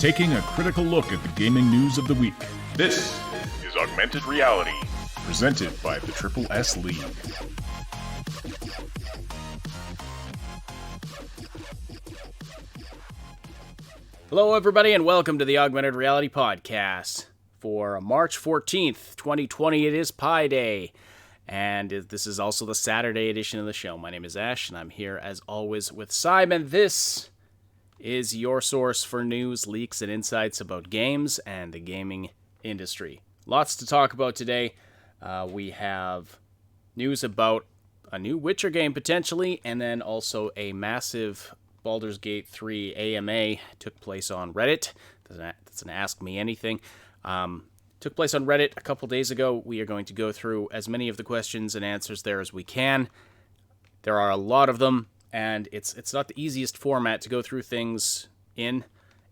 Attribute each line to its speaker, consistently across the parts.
Speaker 1: taking a critical look at the gaming news of the week. This is Augmented Reality, presented by the Triple S League.
Speaker 2: Hello, everybody, and welcome to the Augmented Reality Podcast. For March 14th, 2020, it is Pi Day, and this is also the Saturday edition of the show. My name is Ash, and I'm here, as always, with Simon. This is your source for news, leaks, and insights about games and the gaming industry. Lots to talk about today. We have news about a new Witcher game, potentially, and then also a massive Baldur's Gate 3 AMA took place on Reddit. Doesn't ask me anything. Took place on Reddit a couple days ago. We are going to go through as many of the questions and answers there as we can. There are a lot of them, and it's not the easiest format to go through things in,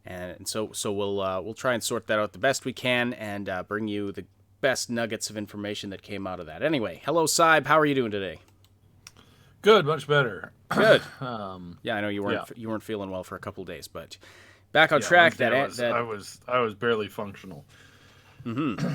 Speaker 2: and so we'll try and sort that out the best we can and bring you the best nuggets of information that came out of that. Anyway, hello, Cyb. How are you doing today?
Speaker 3: Good, much better.
Speaker 2: Good. Yeah, I know you weren't feeling well for a couple days, but back on track.
Speaker 3: I was barely functional.
Speaker 2: Mm-hmm.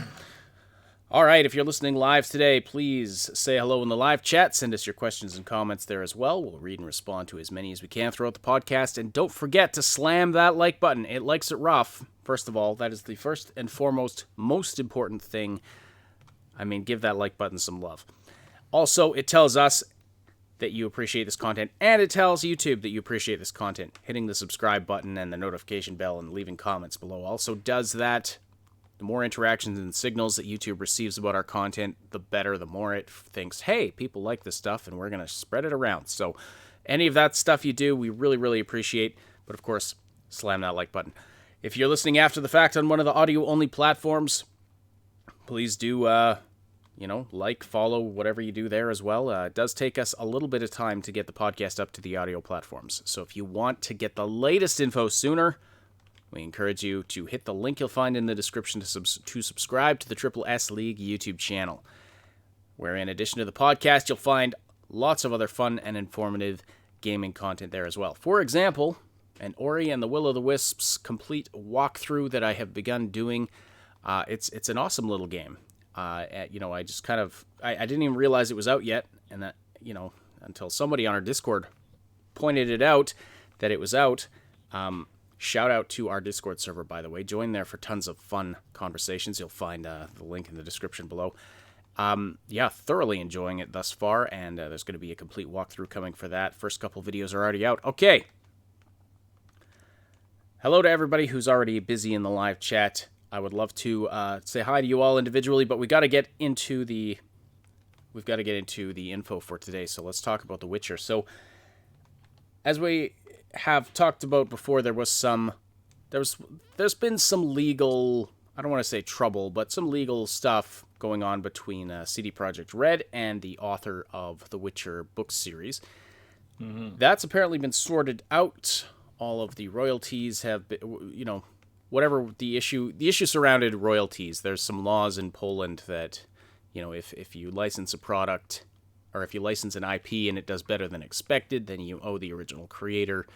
Speaker 2: All right, if you're listening live today, please say hello in the live chat. Send us your questions and comments there as well. We'll read and respond to as many as we can throughout the podcast. And don't forget to slam that like button. It likes it rough. First of all, that is the first and foremost, most important thing. I mean, give that like button some love. Also, it tells us that you appreciate this content, and it tells YouTube that you appreciate this content. Hitting the subscribe button and the notification bell and leaving comments below also does that. The more interactions and signals that YouTube receives about our content, the better. The more it thinks, hey, people like this stuff, and we're going to spread it around. So any of that stuff you do, we really, really appreciate. But, of course, slam that like button. If you're listening after the fact on one of the audio-only platforms, please do, like, follow, whatever you do there as well. It does take us a little bit of time to get the podcast up to the audio platforms. So if you want to get the latest info sooner, we encourage you to hit the link you'll find in the description to subscribe to the Triple S League YouTube channel, where in addition to the podcast, you'll find lots of other fun and informative gaming content there as well. For example, an Ori and the Will of the Wisps complete walkthrough that I have begun doing. It's an awesome little game. I didn't even realize it was out yet, and that, until somebody on our Discord pointed it out that it was out. Shout out to our Discord server, by the way. Join there for tons of fun conversations. You'll find the link in the description below. Thoroughly enjoying it thus far, and there's going to be a complete walkthrough coming for that. First couple videos are already out. Okay. Hello to everybody who's already busy in the live chat. I would love to say hi to you all individually, but we've got to get into the info for today. So let's talk about The Witcher. So as we have talked about before, there's been some legal, I don't want to say trouble, but some legal stuff going on between CD Projekt Red and the author of the Witcher book series. Mm-hmm. That's apparently been sorted out. All of the royalties have been, whatever the issue surrounded royalties. There's some laws in Poland that, if you license a product, or if you license an IP and it does better than expected, then you owe the original creator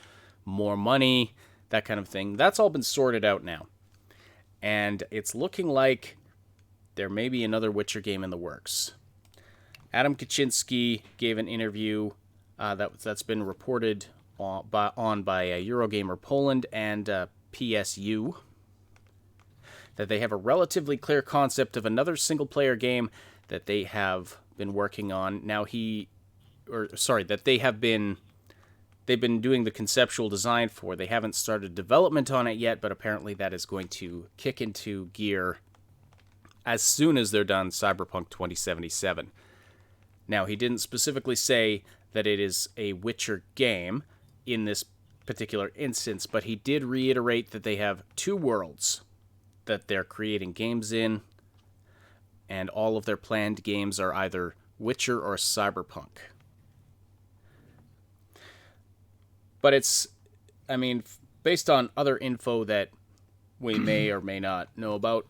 Speaker 2: more money, that kind of thing. That's all been sorted out now. And it's looking like there may be another Witcher game in the works. Adam Kaczynski gave an interview that's been reported on by Eurogamer Poland and PSU that they have a relatively clear concept of another single-player game that they have been working on. They've been doing the conceptual design for. They haven't started development on it yet, but apparently that is going to kick into gear as soon as they're done Cyberpunk 2077. Now, he didn't specifically say that it is a Witcher game in this particular instance, but he did reiterate that they have two worlds that they're creating games in, and all of their planned games are either Witcher or Cyberpunk. But based on other info that we may or may not know about,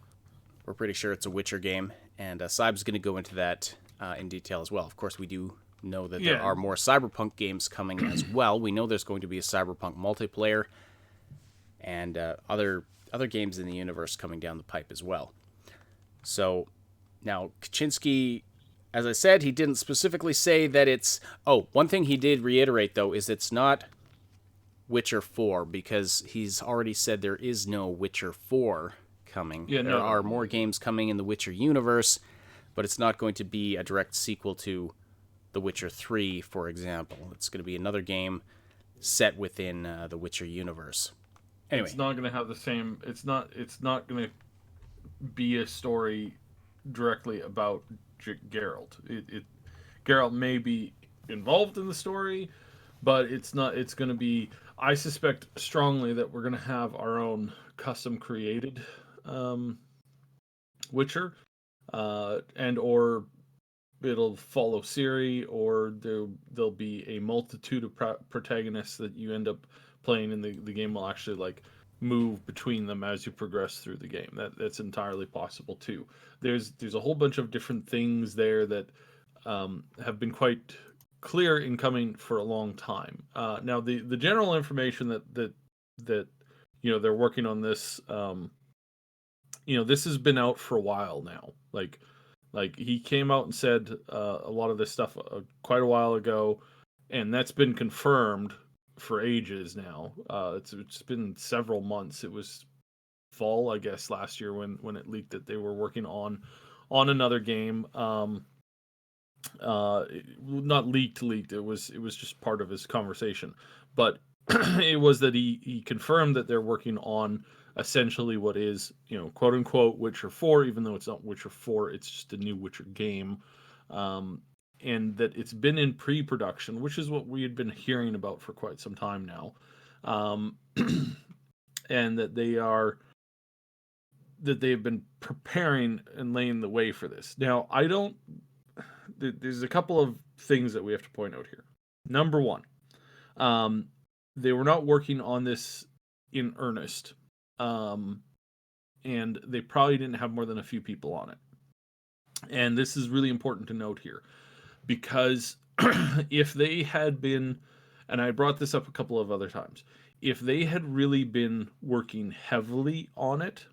Speaker 2: we're pretty sure it's a Witcher game, and Cyb's going to go into that in detail as well. Of course, we do know that there are more Cyberpunk games coming as well. We know there's going to be a Cyberpunk multiplayer and other other games in the universe coming down the pipe as well. So now Kaczynski, as I said, he didn't specifically say that it's... Oh, one thing he did reiterate, though, is it's not Witcher 4, because he's already said there is no Witcher 4 coming.
Speaker 3: Yeah,
Speaker 2: there are more games coming in the Witcher universe, but it's not going to be a direct sequel to The Witcher 3, for example. It's going to be another game set within the Witcher universe. Anyway,
Speaker 3: it's not going to have the same. It's not going to be a story directly about Geralt. Geralt may be involved in the story, but it's not. It's going to be. I suspect strongly that we're going to have our own custom created Witcher, and or it'll follow Ciri, or there'll be a multitude of protagonists that you end up playing, and the game will actually like move between them as you progress through the game. That's entirely possible too. There's a whole bunch of different things there that have been quite clear in coming for a long time. Now the general information that they're working on this. This has been out for a while now. Like he came out and said a lot of this stuff quite a while ago, and that's been confirmed for ages now. It's been several months. It was fall, I guess, last year when it leaked that they were working on another game. Not leaked. It was just part of his conversation, but it was that he confirmed that they're working on essentially what is, quote unquote, Witcher 4, even though it's not Witcher 4, it's just a new Witcher game. And that it's been in pre-production, which is what we had been hearing about for quite some time now. And that they've been preparing and laying the way for this. Now, there's a couple of things that we have to point out here. Number one, they were not working on this in earnest. And they probably didn't have more than a few people on it. And this is really important to note here, because if they had been, and I brought this up a couple of other times, if they had really been working heavily on it,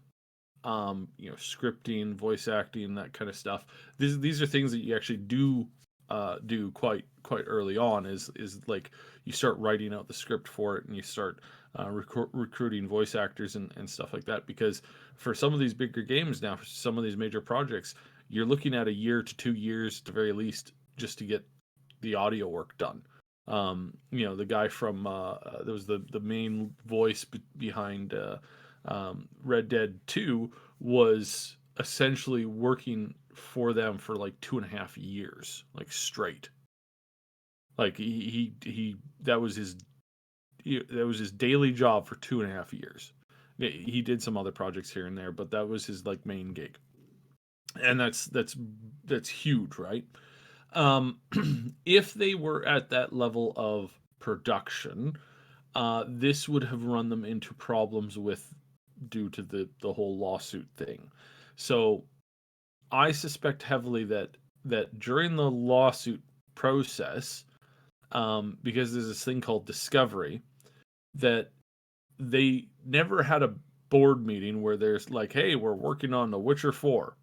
Speaker 3: scripting, voice acting, that kind of stuff, these are things that you actually do quite early on, is like you start writing out the script for it, and you start recruiting voice actors and stuff like that, because for some of these bigger games now, for some of these major projects, you're looking at a year to 2 years at the very least just to get the audio work done. The guy from there was the main voice behind Red Dead 2 was essentially working for them for like 2.5 years, like straight. Like he that was his daily job for 2.5 years. He did some other projects here and there, but that was his like main gig. And that's huge, right? If they were at that level of production, this would have run them into problems due to the whole lawsuit thing. So I suspect heavily that during the lawsuit process, because there's this thing called discovery, that they never had a board meeting where there's like, hey, we're working on The Witcher 4.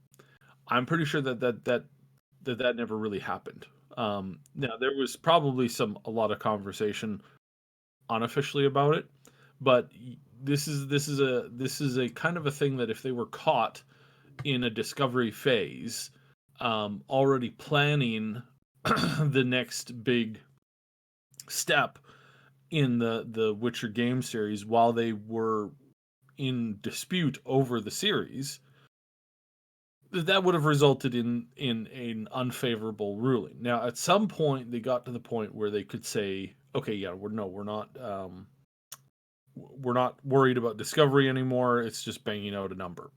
Speaker 3: I'm pretty sure that never really happened. Now there was probably a lot of conversation unofficially about it, but this is a kind of a thing that if they were caught in a discovery phase, already planning the next big step in the Witcher game series while they were in dispute over the series, that would have resulted in an unfavorable ruling. Now, at some point, they got to the point where they could say, "Okay, yeah, we're not worried about discovery anymore. It's just banging out a number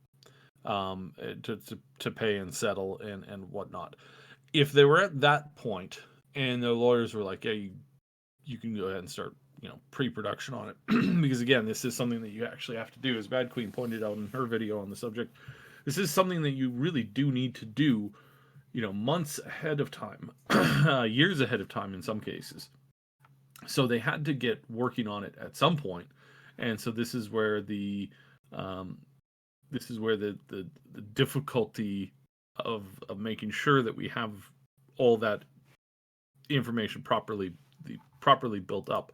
Speaker 3: to pay and settle and whatnot." If they were at that point and the lawyers were like, "Yeah, you can go ahead and start, pre-production on it," because again, this is something that you actually have to do, as Bad Queen pointed out in her video on the subject. This is something that you really do need to do, months ahead of time, years ahead of time in some cases. So they had to get working on it at some point. And so this is where the This is where the difficulty of making sure that we have all that information properly built up.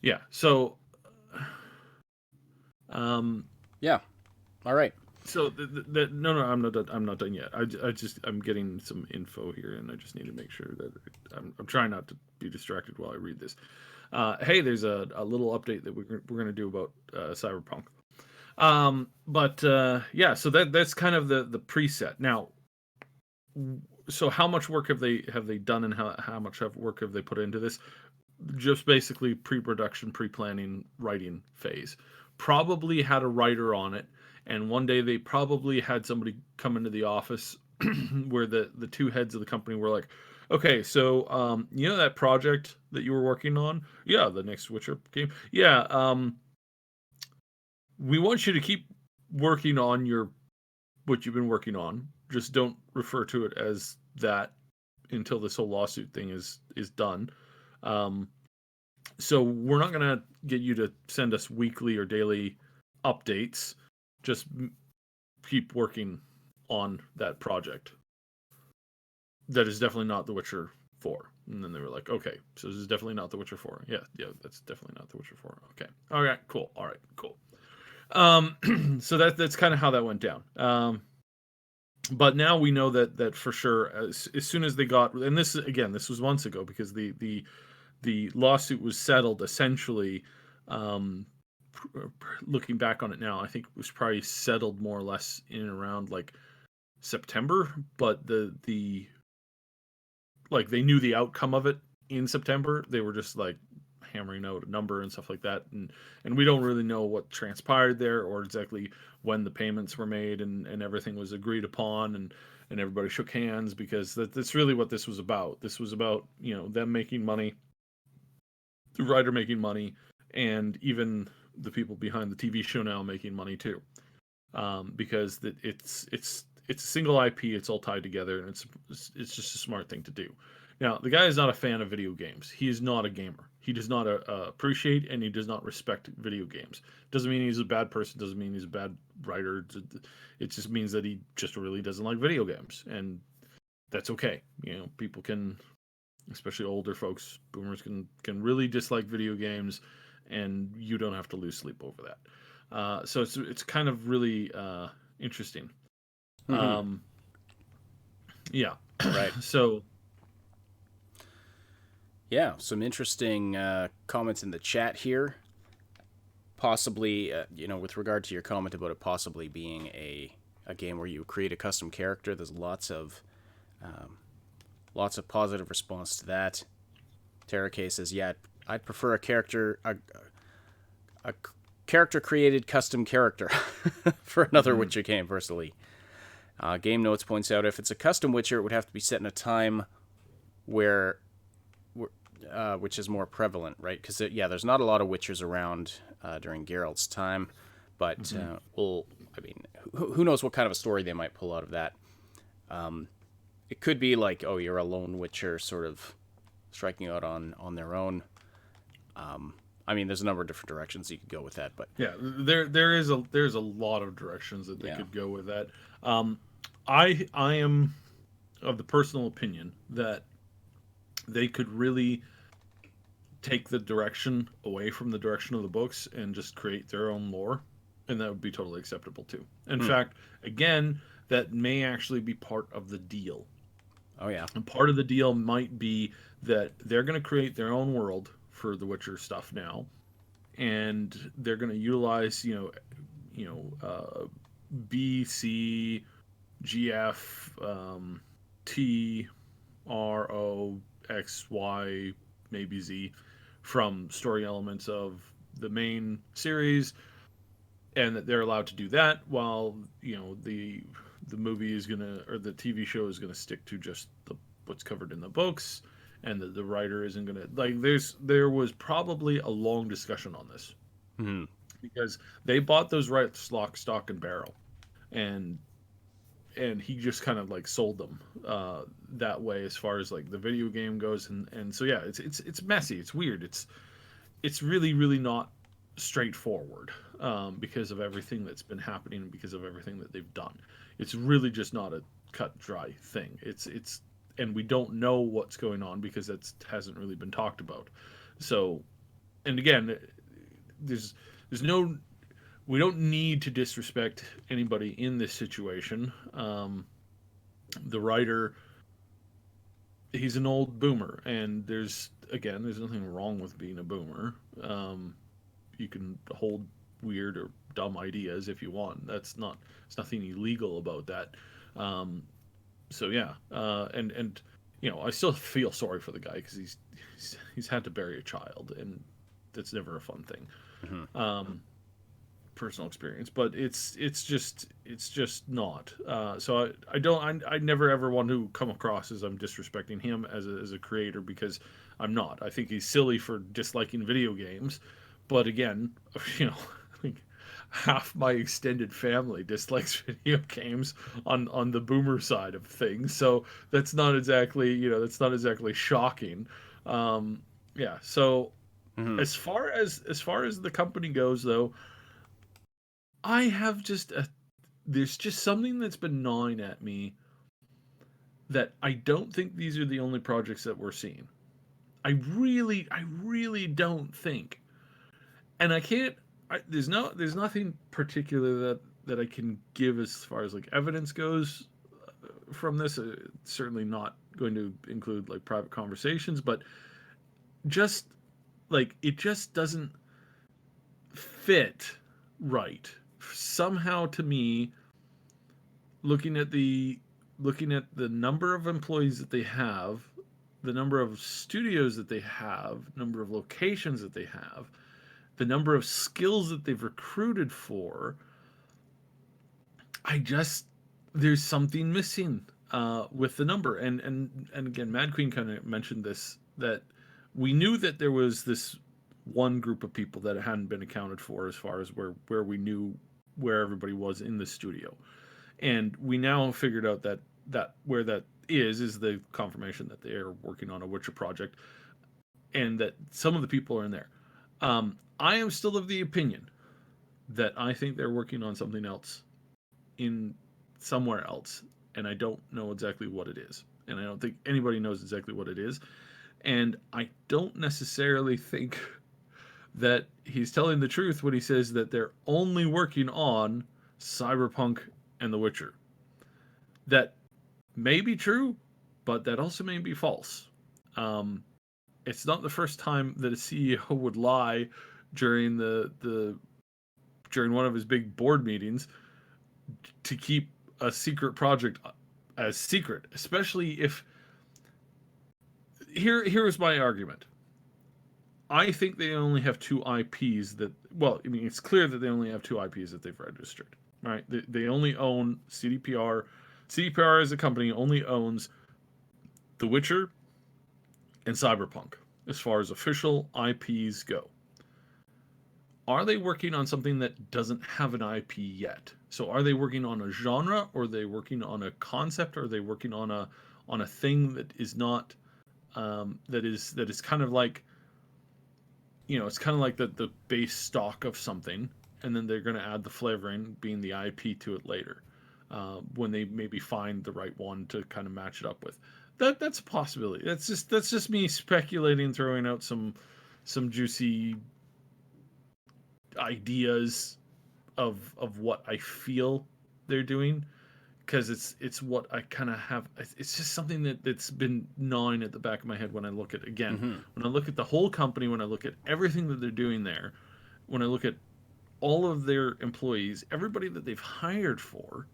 Speaker 3: Yeah. So.
Speaker 2: Yeah. All right.
Speaker 3: So no, I'm not done. I'm not done yet. I'm getting some info here, and I just need to make sure that I'm trying not to be distracted while I read this. Hey, there's a little update that we're going to do about Cyberpunk. Yeah, so that's kind of the preset. Now, so how much work have they done, and how much work have they put into this? Just basically pre-production, pre-planning, writing phase. Probably had a writer on it, and one day they probably had somebody come into the office where the two heads of the company were like, okay, so you know that project that you were working on? Yeah, the next Witcher game. Yeah, we want you to keep working on what you've been working on. Just don't refer to it as that until this whole lawsuit thing is done. So we're not going to get you to send us weekly or daily updates. Just keep working on that project. That is definitely not The Witcher 4. And then they were like, okay, so this is definitely not The Witcher 4. Yeah, that's definitely not The Witcher 4. Okay. All right, cool. All right, cool. So that's kind of how that went down. But now we know that for sure, as soon as they got, and this was months ago, because the lawsuit was settled essentially. Looking back on it now, I think it was probably settled more or less in and around like September, but the like they knew the outcome of it in September. They were just like hammering out a number and stuff like that, and we don't really know what transpired there, or exactly when the payments were made and everything was agreed upon, and everybody shook hands, because that's really what this was about. This was about, them making money, the writer making money, and even the people behind the TV show now making money too, because it's a single IP. It's all tied together, and it's just a smart thing to do. Now, the guy is not a fan of video games. He is not a gamer. He does not appreciate, and he does not respect video games. Doesn't mean he's a bad person. Doesn't mean he's a bad writer. It just means that he just really doesn't like video games, and that's okay. People can, especially older folks, boomers, can really dislike video games, and you don't have to lose sleep over that. So it's kind of really interesting.
Speaker 2: Mm-hmm.
Speaker 3: Yeah.
Speaker 2: Right.
Speaker 3: So.
Speaker 2: Yeah, some interesting comments in the chat here. Possibly, with regard to your comment about it possibly being a game where you create a custom character, there's lots of positive response to that. Terra K says, "Yeah, I'd prefer a character created custom character for another Witcher game, personally." Game Notes points out, if it's a custom Witcher, it would have to be set in a time which is more prevalent, right? Because there's not a lot of Witchers around during Geralt's time, but who knows what kind of a story they might pull out of that. It could be like, oh, you're a lone Witcher sort of striking out on their own. There's a number of different directions you could go with that, but
Speaker 3: yeah, there's a lot of directions that they could go with that. I am of the personal opinion that they could really take the direction away from the direction of the books and just create their own lore, and that would be totally acceptable too. In fact, again, that may actually be part of the deal.
Speaker 2: Oh yeah.
Speaker 3: And part of the deal might be that they're going to create their own world for the Witcher stuff now, and they're going to utilize B, C, GF, T, R, O, X, Y, maybe Z from story elements of the main series, and that they're allowed to do that, while the movie is gonna, or the TV show is gonna stick to just what's covered in the books, and the writer isn't gonna, like, there was probably a long discussion on this, because they bought those rights lock, stock, and barrel, and he just kind of like sold them that way, as far as like the video game goes, and so yeah, it's messy, it's weird, it's really, really not straightforward because of everything that's been happening and because of everything that they've done. It's really just not a cut dry thing. It's and we don't know what's going on because that hasn't really been talked about. So, and again, there's no, we don't need to disrespect anybody in this situation. The writer, he's an old boomer, and there's nothing wrong with being a boomer. You can hold weird or dumb ideas if you want. There's nothing illegal about that. Um, so yeah, and I still feel sorry for the guy because he's had to bury a child, and that's never a fun thing. Um, Personal experience, but it's just not. So I never ever want to come across as I'm disrespecting him as a creator, because I'm not. I think he's silly for disliking video games, but again, you know, like half my extended family dislikes video games on the boomer side of things, so that's not exactly shocking. Yeah, so
Speaker 2: Hmm.
Speaker 3: as far as the company goes, though, I have there's just something that's been gnawing at me that I don't think these are the only projects that we're seeing. I really don't think, and I can't. There's nothing particular that I can give as far as like evidence goes from this. Certainly not going to include like private conversations, but just like it just doesn't fit right somehow to me, looking at the number of employees that they have, the number of studios that they have, number of locations that they have, the number of skills that they've recruited for. I just There's something missing with the number, and again, Mad Queen kind of mentioned this, that we knew that there was this one group of people that hadn't been accounted for as far as where we knew where everybody was in the studio, and we now figured out that where that is the confirmation that they are working on a Witcher project, and that some of the people are in there. I am still of the opinion that I think they're working on something else in somewhere else, and I don't know exactly what it is, and I don't think anybody knows exactly what it is, and I don't necessarily think that he's telling the truth when he says that they're only working on Cyberpunk and The Witcher. That may be true, but that also may be false. Um, it's not the first time that a CEO would lie during during one of his big board meetings to keep a secret project as secret, especially if here is my argument. I think they only have two IPs that, well, I mean, it's clear that they only have two IPs that they've registered, right? They only own CDPR. CDPR as a company only owns The Witcher and Cyberpunk as far as official IPs go. Are they working on something that doesn't have an IP yet? So are they working on a genre, or are they working on a concept, or are they working on a thing that is not that is kind of like, it's kind of like the base stock of something, and then they're going to add the flavoring, being the IP, to it later, when they maybe find the right one to kind of match it up with. That's a possibility. That's just me speculating, throwing out some juicy ideas of what I feel they're doing, because it's what I kind of have. It's just something that's been gnawing at the back of my head when I look at, again,
Speaker 2: Hmm.
Speaker 3: when I look at the whole company, when I look at everything that they're doing there, when I look at all of their employees, everybody that they've hired for,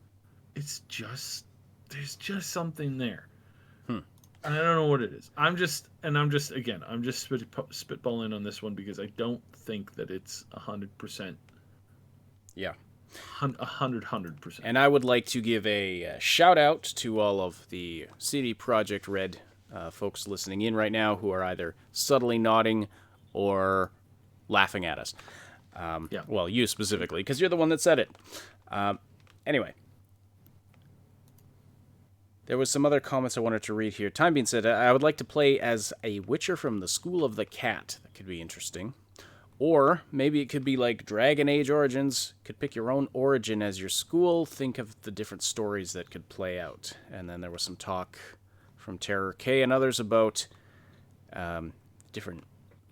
Speaker 3: it's just there's just something there.
Speaker 2: Hmm.
Speaker 3: And I don't know what it is. I'm just spitballing on this one because I don't think that it's 100%,
Speaker 2: Yeah.
Speaker 3: 100%.
Speaker 2: And I would like to give a shout out to all of the CD Projekt Red folks listening in right now who are either subtly nodding or laughing at us.
Speaker 3: Yeah.
Speaker 2: Well, you specifically, because you're the one that said it. Anyway, there was some other comments I wanted to read here. Time being said, I would like to play as a Witcher from the School of the Cat. That could be interesting. Or maybe it could be like Dragon Age Origins. Could pick your own origin as your school. Think of the different stories that could play out. And then there was some talk from Terror K and others about different,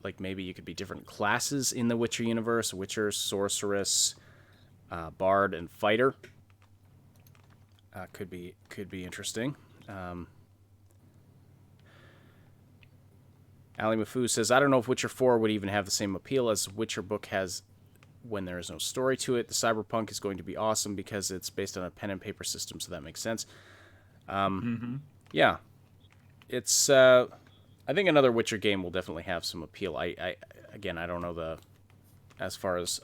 Speaker 2: like maybe you could be different classes in the Witcher universe. Witcher, Sorceress, Bard, and Fighter. Could be interesting. Ali Mafu says, I don't know if Witcher 4 would even have the same appeal as Witcher book has when there is no story to it. The Cyberpunk is going to be awesome because it's based on a pen and paper system, so that makes sense. Yeah. It's, I think another Witcher game will definitely have some appeal. Again, I don't know I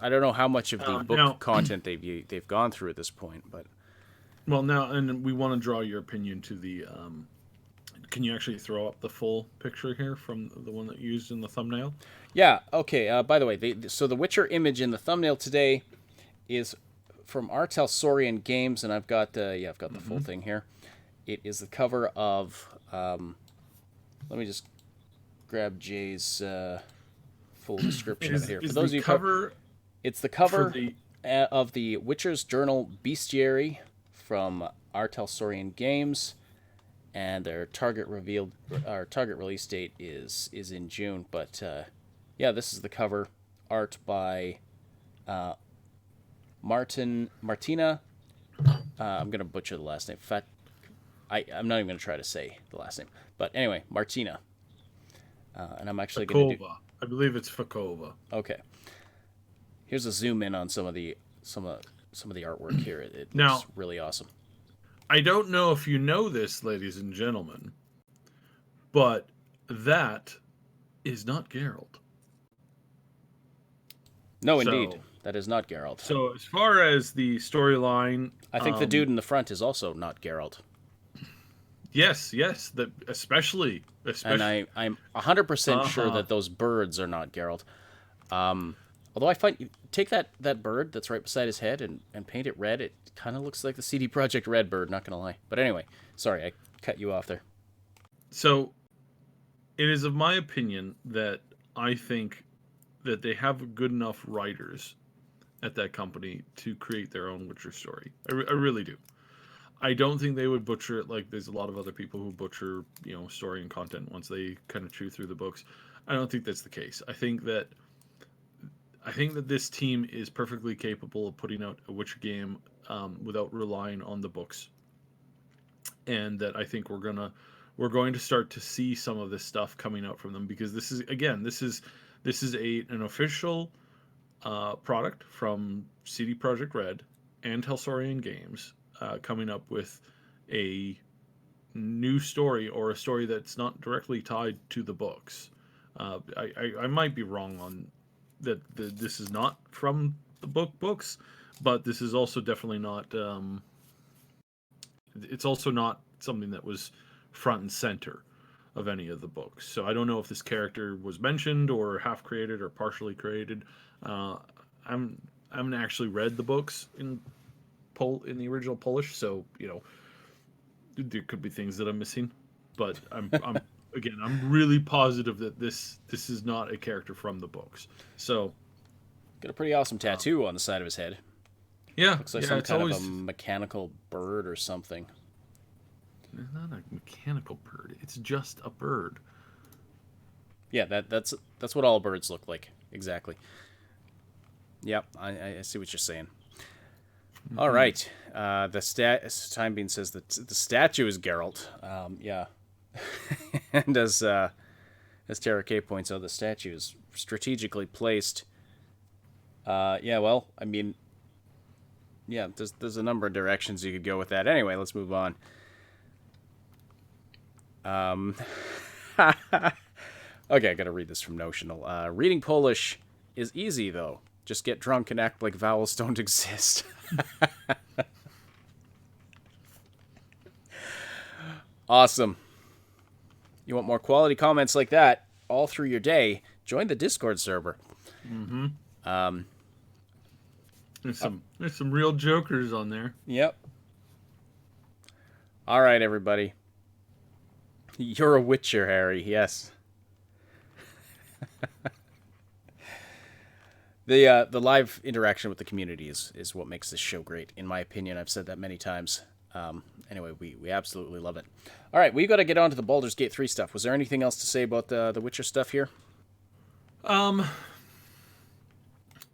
Speaker 2: don't know how much of the book content they've gone through at this point, but.
Speaker 3: Well, now, and we want to draw your opinion to the, can you actually throw up the full picture here from the one that you used in the thumbnail?
Speaker 2: Yeah, okay. By the way, so the Witcher image in the thumbnail today is from Artelsorian Games, and I've got the full thing here. It is the cover of, let me just grab Jay's full description of it here. For those of you it's the cover of the Witcher's Journal Bestiary from Artelsorian Games. And their target release date is in June. But yeah, this is the cover art by Martina. I'm gonna butcher the last name. I'm not even gonna try to say the last name. But anyway, Martina. And I'm actually gonna do.
Speaker 3: I believe it's Fakova.
Speaker 2: Okay. Here's a zoom in on some of the artwork here. It looks really awesome.
Speaker 3: I don't know if you know this, ladies and gentlemen, but that is not Geralt.
Speaker 2: No, indeed. That is not Geralt.
Speaker 3: So as far as the storyline...
Speaker 2: I think the dude in the front is also not Geralt.
Speaker 3: Yes, especially.
Speaker 2: And I'm 100% sure that those birds are not Geralt. Although I find, take that bird that's right beside his head and paint it red, it kind of looks like the CD Projekt Red bird, not going to lie. But anyway, sorry, I cut you off there.
Speaker 3: So, it is of my opinion that I think that they have good enough writers at that company to create their own Witcher story. I really do. I don't think they would butcher it like there's a lot of other people who butcher, story and content once they kind of chew through the books. I don't think that's the case. I think that this team is perfectly capable of putting out a Witcher game without relying on the books, and that I think we're going to start to see some of this stuff coming out from them, because this is an official product from CD Projekt Red and Telsorian Games coming up with a new story, or a story that's not directly tied to the books. I might be wrong on that. This is not from the books, but this is also definitely not. It's also not something that was front and center of any of the books. So I don't know if this character was mentioned or half created or partially created. I haven't actually read the books in the original Polish, so there could be things that I'm missing. But I'm really positive that this is not a character from the books. So,
Speaker 2: got a pretty awesome tattoo on the side of his head.
Speaker 3: Yeah,
Speaker 2: looks like some kind of a mechanical bird or something.
Speaker 3: It's not a mechanical bird. It's just a bird.
Speaker 2: Yeah, that's what all birds look like. Exactly. Yep, I see what you're saying. Mm-hmm. All right. Time Bean says that the statue is Geralt. Yeah. And as Tara K points out, the statue is strategically placed. Yeah, well, I mean, yeah, there's a number of directions you could go with that. Anyway, let's move on. Okay, I gotta read this from Notional. Reading Polish is easy, though. Just get drunk and act like vowels don't exist. Awesome. You want more quality comments like that all through your day? Join the Discord server.
Speaker 3: Mm-hmm. There's some real jokers on there.
Speaker 2: Yep. All right, everybody. You're a Witcher, Harry. Yes. The live interaction with the community is what makes this show great, in my opinion. I've said that many times. Anyway, we absolutely love it. All right, we've got to get on to the Baldur's Gate 3 stuff. Was there anything else to say about the Witcher stuff here?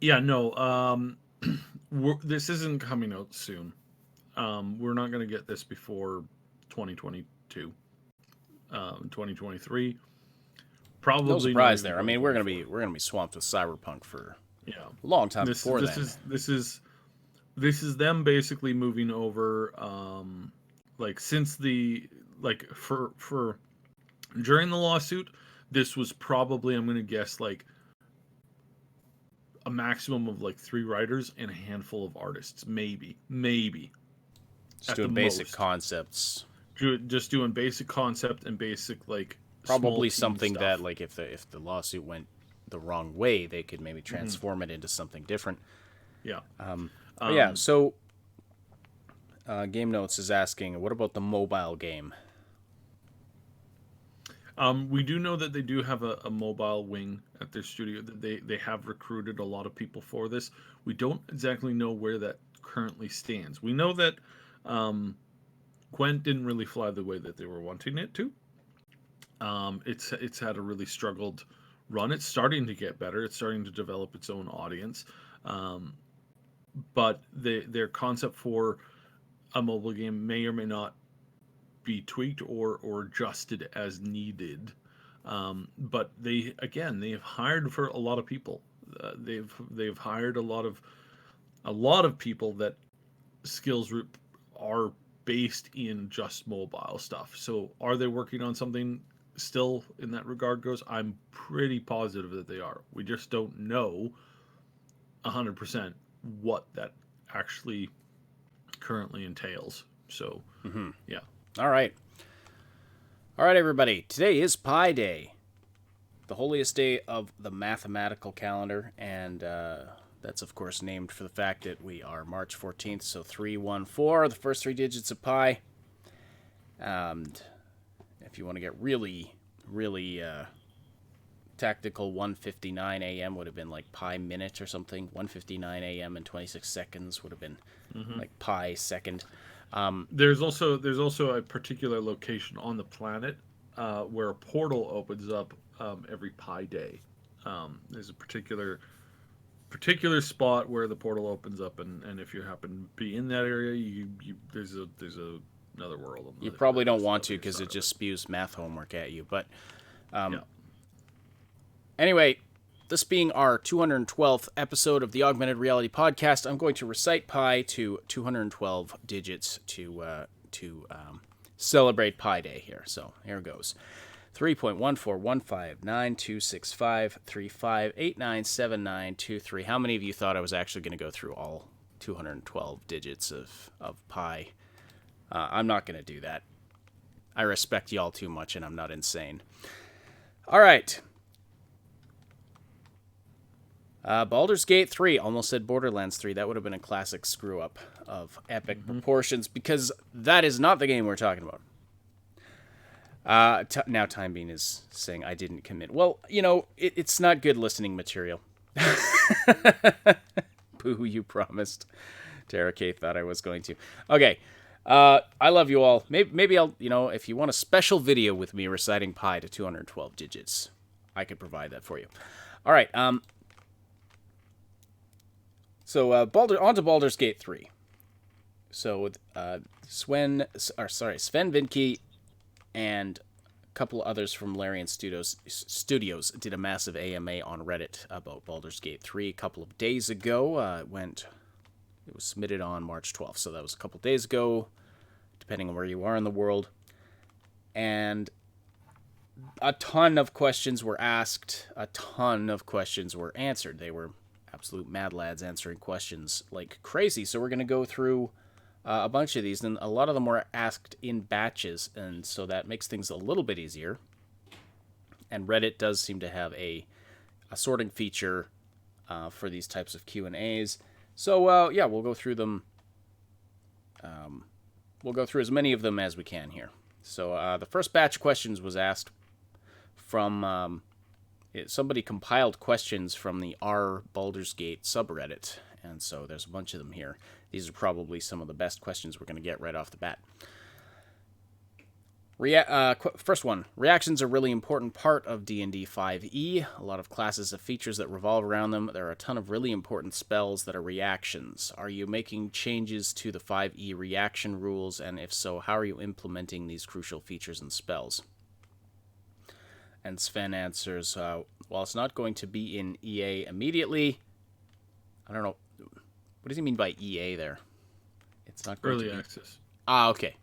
Speaker 3: Yeah, no. This isn't coming out soon. We're not going to get this before 2022, 2023. Probably
Speaker 2: no surprise
Speaker 3: not even
Speaker 2: there. I mean, we're gonna
Speaker 3: 2024.
Speaker 2: be swamped with Cyberpunk for
Speaker 3: Yeah.
Speaker 2: a long time
Speaker 3: This
Speaker 2: before
Speaker 3: this
Speaker 2: then.
Speaker 3: is them basically moving over. Like since the like for during the lawsuit, this was probably, I'm going to guess, like a maximum of like 3 writers and a handful of artists, maybe
Speaker 2: Just
Speaker 3: at
Speaker 2: doing
Speaker 3: the
Speaker 2: basic
Speaker 3: most.
Speaker 2: concepts.
Speaker 3: Just doing basic concept and basic like small
Speaker 2: Probably
Speaker 3: team
Speaker 2: something
Speaker 3: stuff.
Speaker 2: that, like, if the lawsuit went the wrong way, they could maybe transform it into something different.
Speaker 3: Yeah.
Speaker 2: But yeah. So, Game Notes is asking, what about the mobile game?
Speaker 3: We do know that they do have a mobile wing at their studio. That they have recruited a lot of people for this. We don't exactly know where that currently stands. We know that Gwent didn't really fly the way that they were wanting it to. It's had a really struggled run. It's starting to get better. It's starting to develop its own audience. But their concept for a mobile game may or may not be tweaked or adjusted as needed. But they have hired for a lot of people. They've hired a lot of people that skills are based in just mobile stuff. So are they working on something still in that regard goes? I'm pretty positive that they are. We just don't know 100% what that actually currently entails. So, yeah.
Speaker 2: All right, everybody. Today is Pi Day, the holiest day of the mathematical calendar, and that's of course named for the fact that we are March 14th. So 314, the first 3 digits of pi. And if you want to get really tactical, 1:59 a.m. would have been like pi minute or something. 1:59 a.m. and 26 seconds would have been like pi second.
Speaker 3: There's also a particular location on the planet where a portal opens up every Pi Day. There's a particular spot where the portal opens up, and if you happen to be in that area, there's another world.
Speaker 2: You probably don't want to because it just spews math homework at you. But
Speaker 3: Yeah.
Speaker 2: anyway, this being our 212th episode of the Augmented Reality podcast, I'm going to recite pi to 212 digits to celebrate Pi Day here. So here goes. 3.141592653589792. How many of you thought I was actually going to go through all 212 digits of pi? I'm not going to do that. I respect y'all too much, and I'm not insane. All right. Baldur's Gate 3. Almost said Borderlands 3. That would have been a classic screw-up of epic proportions, because that is not the game we're talking about. Now Time Bean is saying I didn't commit. Well, it's not good listening material. Boo, you promised. Tara K thought I was going to. Okay. I love you all. Maybe I'll, if you want a special video with me reciting pi to 212 digits, I could provide that for you. All right. So on to Baldur's Gate 3. So Sven Vinke and a couple others from Larian Studios did a massive AMA on Reddit about Baldur's Gate 3 a couple of days ago. It was submitted on March 12th, so that was a couple days ago, depending on where you are in the world. And a ton of questions were asked. A ton of questions were answered. They were absolute mad lads answering questions like crazy. So we're going to go through a bunch of these, and a lot of them were asked in batches, and so that makes things a little bit easier. And Reddit does seem to have a sorting feature for these types of Q&As. So, yeah, we'll go through them. We'll go through as many of them as we can here. So, the first batch of questions was asked from Somebody compiled questions from the R Baldur's Gate subreddit, and so there's a bunch of them here. These are probably some of the best questions we're going to get right off the bat. First one, reactions are a really important part of D&D 5e. A lot of classes have features that revolve around them. There are a ton of really important spells that are reactions. Are you making changes to the 5e reaction rules, and if so, how are you implementing these crucial features and spells? And Sven answers, while it's not going to be in EA immediately, I don't know, what does he mean by EA there? It's not going
Speaker 3: Early
Speaker 2: to be...
Speaker 3: access.
Speaker 2: Okay.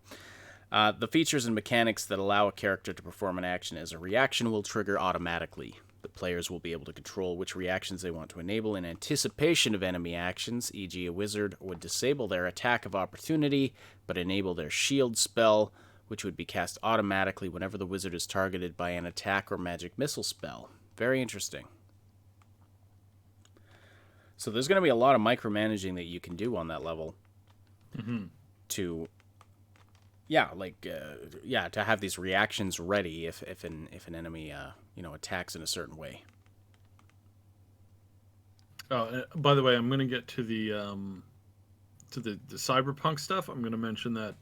Speaker 2: The features and mechanics that allow a character to perform an action as a reaction will trigger automatically. The players will be able to control which reactions they want to enable in anticipation of enemy actions, e.g. a wizard would disable their attack of opportunity, but enable their shield spell, which would be cast automatically whenever the wizard is targeted by an attack or magic missile spell. Very interesting. So there's going to be a lot of micromanaging that you can do on that level to... to have these reactions ready if an enemy attacks in a certain way.
Speaker 3: By the way, I'm going to get to the Cyberpunk stuff. I'm going to mention that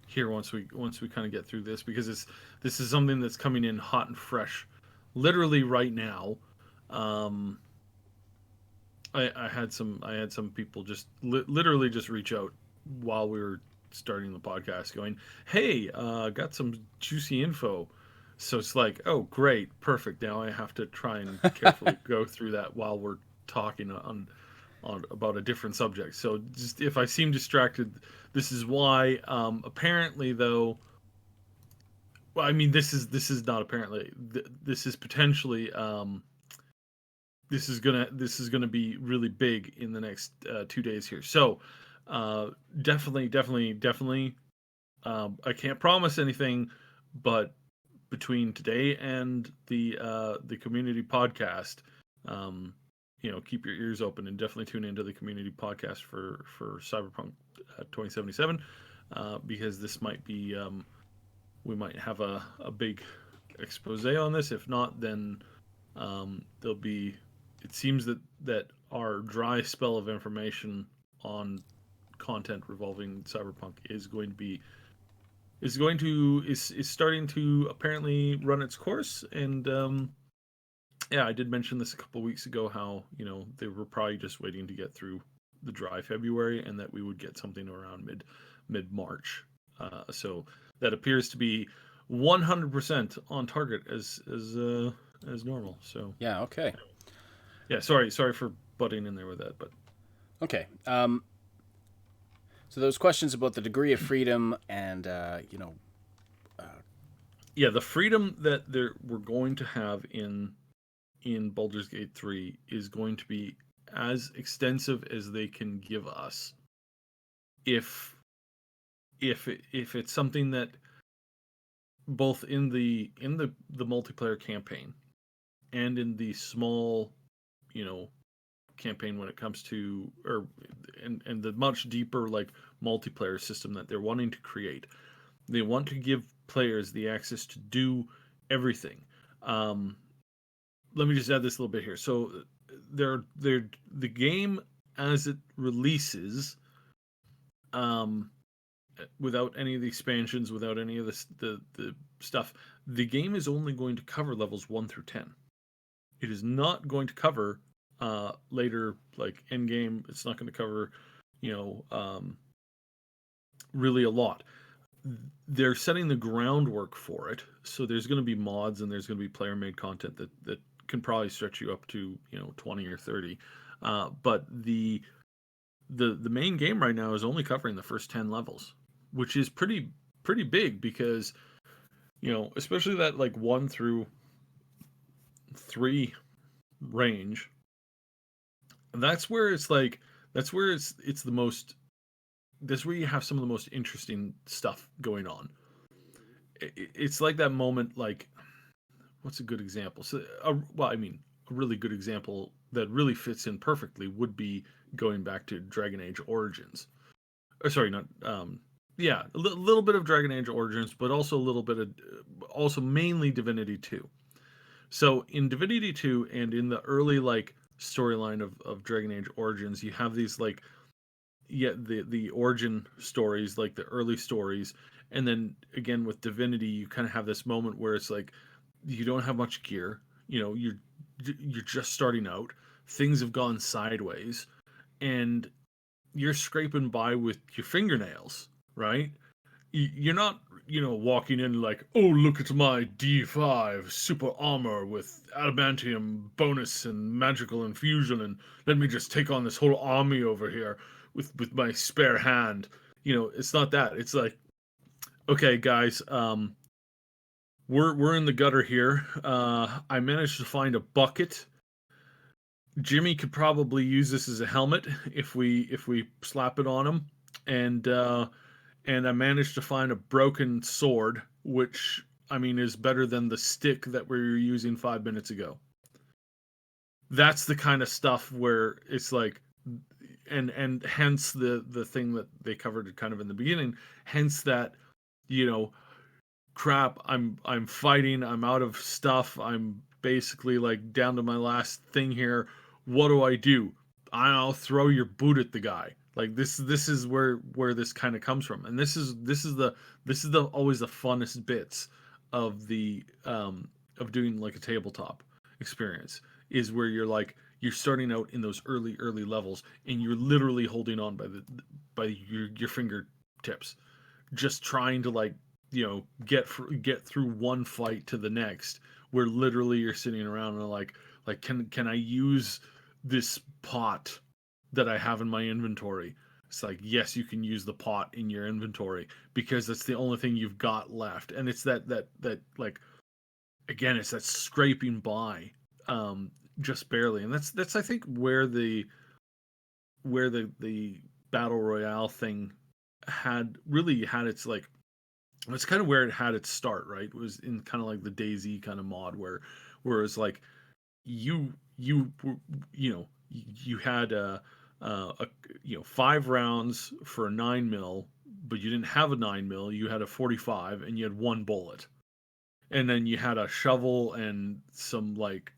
Speaker 3: here once we kind of get through this, because this is something that's coming in hot and fresh, literally right now. I had some people just literally just reach out while we were starting the podcast going, hey, got some juicy info. So it's like, oh, great, perfect. Now I have to try and carefully go through that while we're talking on about a different subject. So just if I seem distracted, this is why. Apparently, though, well, I mean, this is not apparently. This is potentially. This is gonna be really big in the next 2 days here. So. Definitely. I can't promise anything, but between today and the community podcast, keep your ears open and definitely tune into the community podcast for Cyberpunk 2077, because this might be we might have a big expose on this. If not, then there'll be. It seems that our dry spell of information on content revolving Cyberpunk is starting to apparently run its course. And I did mention this a couple of weeks ago, how they were probably just waiting to get through the dry February, and that we would get something around mid March. So that appears to be 100% on target as normal. So
Speaker 2: yeah, okay.
Speaker 3: Yeah, sorry for butting in there with that, but
Speaker 2: okay. So those questions about the degree of freedom and, the
Speaker 3: freedom that we're going to have in Baldur's Gate 3 is going to be as extensive as they can give us. If it's something that both in the multiplayer campaign and in the small, campaign when it comes to and the much deeper multiplayer system that they're wanting to create, they want to give players the access to do everything. Let me just add this a little bit here. So the game as it releases, without any of the expansions, without any of the stuff, the game is only going to cover levels 1 through 10. It is not going to cover later, end game. It's not going to cover, really a lot. They're setting the groundwork for it, so there's going to be mods and there's going to be player-made content that can probably stretch you up to 20 or 30. But the main game right now is only covering the first 10 levels, which is pretty big, because especially that 1 through 3 range. That's where it's that's where you have some of the most interesting stuff going on. It's like that moment, what's a good example? So, a really good example that really fits in perfectly would be going back to Dragon Age Origins. Or sorry, not a little bit of Dragon Age Origins, but also a little bit of mainly Divinity 2. So in Divinity 2 and in the early like storyline of Dragon Age Origins, you have these like the origin stories, like the early stories, and then again with Divinity, you kind of have this moment where it's like you don't have much gear, you're just starting out, things have gone sideways, and you're scraping by with your fingernails, right? You're not, walking in like, oh, look at my D5 super armor with adamantium bonus and magical infusion, and let me just take on this whole army over here with my spare hand. It's not that. It's like, okay, guys, we're in the gutter here. I managed to find a bucket. Jimmy could probably use this as a helmet if we slap it on him, and I managed to find a broken sword, which I mean is better than the stick that we were using 5 minutes ago. That's the kind of stuff where it's like, and hence the thing that they covered kind of in the beginning, hence that, you know, crap, I'm fighting, I'm out of stuff, I'm basically like down to my last thing here. What do I do? I'll throw your boot at the guy. Like this is where this kind of comes from. And this is the always the funnest bits of the of doing like a tabletop experience, is where you're starting out in those early levels and you're literally holding on by your fingertips, just trying to like, get through one fight to the next, where literally you're sitting around and like can I use this pot that I have in my inventory? It's like, yes, you can use the pot in your inventory because that's the only thing you've got left. And it's that like, again, it's that scraping by, just barely. And that's I think where the battle royale thing had its like, it's kind of where it had its start, right? It was in kind of like the DayZ kind of mod where it's like you had a 5 rounds for a 9 mil, but you didn't have a 9 mil. You had a 45, and you had one bullet, and then you had a shovel and some like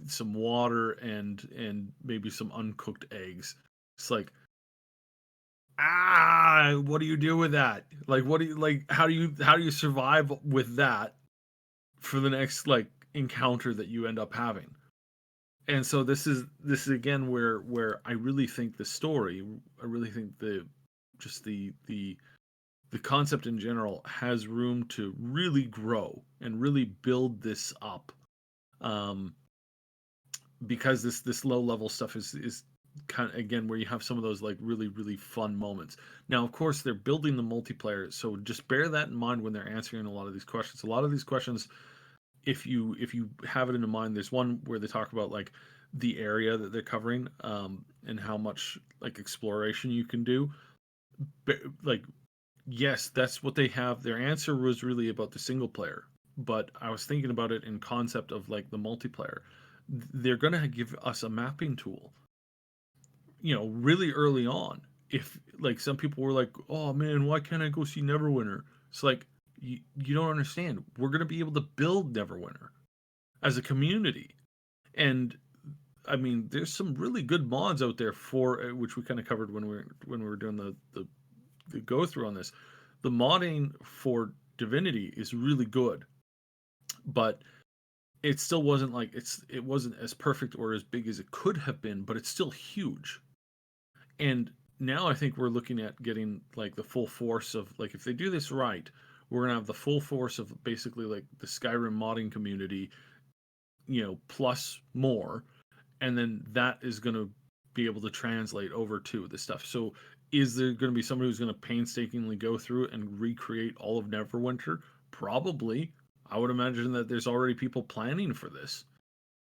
Speaker 3: some water and maybe some uncooked eggs. It's like, what do you do with that? Like, what do you like? How do you survive with that for the next like encounter that you end up having? And so this is again where I really think the story, I really think the concept in general has room to really grow and really build this up, um, because this low level stuff is kind of, again, where you have some of those like really fun moments. Now, of course, they're building the multiplayer, so just bear that in mind when they're answering a lot of these questions. A lot of these questions, if you have it in mind, there's one where they talk about like the area that they're covering, and how much like exploration you can do. Like, yes, that's what they have. Their answer was really about the single player, but I was thinking about it in concept of like the multiplayer. They're going to give us a mapping tool, really early on. If like some people were like, oh man, why can't I go see Neverwinter? It's like, you don't understand. We're going to be able to build Neverwinter as a community. And I mean, there's some really good mods out there for which we kind of covered when we were doing the go through on this. The modding for Divinity is really good, but it still wasn't like it wasn't as perfect or as big as it could have been, but it's still huge. And now I think we're looking at getting like the full force of, like, if they do this right, we're gonna have the full force of basically like the Skyrim modding community, plus more, and then that is gonna be able to translate over to the stuff. So is there going to be somebody who's going to painstakingly go through it and recreate all of Neverwinter? Probably. I would imagine that there's already people planning for this.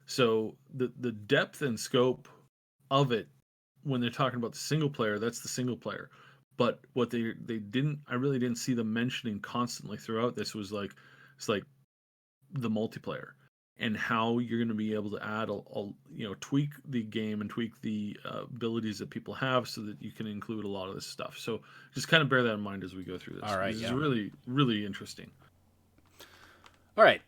Speaker 3: So the depth and scope of it, when they're talking about the single player, that's the single player. But what they didn't, I really didn't see them mentioning constantly throughout this, was like, it's like the multiplayer and how you're going to be able to add tweak the game and tweak the abilities that people have so that you can include a lot of this stuff. So just kind of bear that in mind as we go through this.
Speaker 2: All right,
Speaker 3: This
Speaker 2: yeah.
Speaker 3: is really, really interesting.
Speaker 2: All right.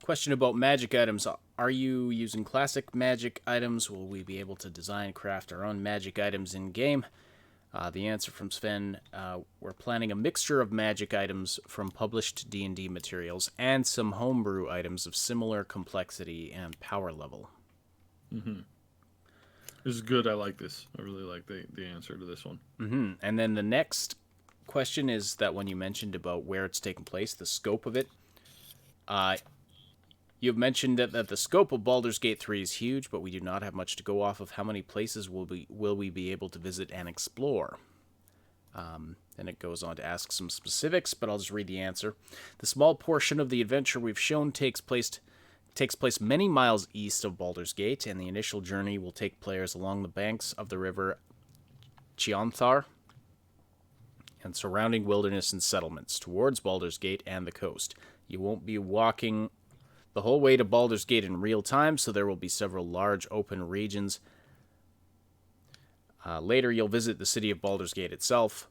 Speaker 2: Question about magic items. Are you using classic magic items? Will we be able to design, craft our own magic items in-game? The answer from Sven, we're planning a mixture of magic items from published D&D materials and some homebrew items of similar complexity and power level.
Speaker 3: Mm-hmm. This is good. I like this. I really like the answer to this one.
Speaker 2: Mm-hmm. And then the next question is that one you mentioned about where it's taking place, the scope of it. You've mentioned that the scope of Baldur's Gate 3 is huge, but we do not have much to go off of. How many places will we be able to visit and explore? And it goes on to ask some specifics, but I'll just read the answer. The small portion of the adventure we've shown takes place many miles east of Baldur's Gate, and the initial journey will take players along the banks of the river Chionthar and surrounding wilderness and settlements towards Baldur's Gate and the coast. You won't be walking the whole way to Baldur's Gate in real time, so there will be several large open regions. Later, you'll visit the city of Baldur's Gate itself.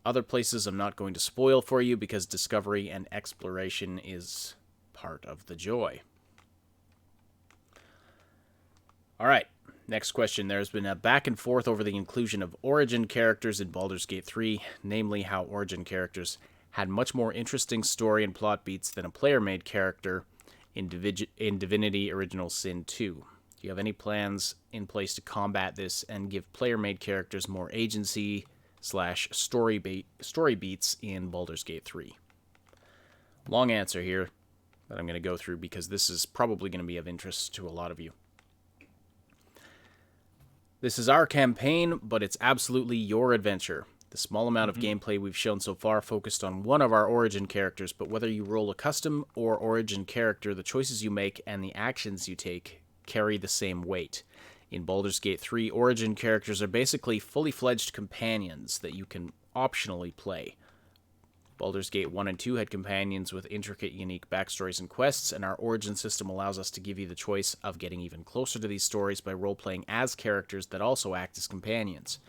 Speaker 2: Other places I'm not going to spoil for you because discovery and exploration is part of the joy. All right, next question. There's been a back and forth over the inclusion of origin characters in Baldur's Gate 3, namely how origin characters had much more interesting story and plot beats than a player-made character in Divinity Original Sin 2. Do you have any plans in place to combat this and give player-made characters more agency / story beats in Baldur's Gate 3? Long answer here that I'm going to go through because this is probably going to be of interest to a lot of you. This is our campaign, but it's absolutely your adventure. The small amount of gameplay we've shown so far focused on one of our origin characters, but whether you roll a custom or origin character, the choices you make and the actions you take carry the same weight. In Baldur's Gate 3, origin characters are basically fully fledged companions that you can optionally play. Baldur's Gate 1 and 2 had companions with intricate, unique backstories and quests, and our origin system allows us to give you the choice of getting even closer to these stories by role-playing as characters that also act as companions.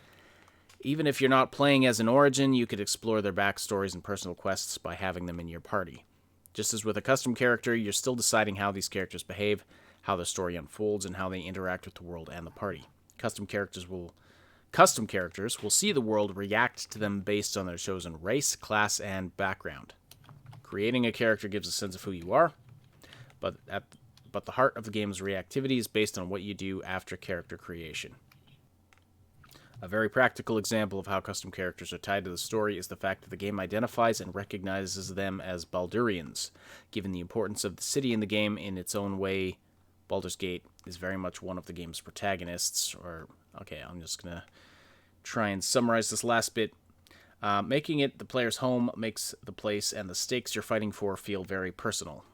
Speaker 2: Even if you're not playing as an origin, you could explore their backstories and personal quests by having them in your party. Just as with a custom character, you're still deciding how these characters behave, how the story unfolds, and how they interact with the world and the party. Custom characters will see the world react to them based on their chosen race, class, and background. Creating a character gives a sense of who you are, but the heart of the game's reactivity is based on what you do after character creation. A very practical example of how custom characters are tied to the story is the fact that the game identifies and recognizes them as Baldurians. Given the importance of the city in the game in its own way, Baldur's Gate is very much one of the game's protagonists. I'm just going to try and summarize this last bit. Making it the player's home makes the place and the stakes you're fighting for feel very personal.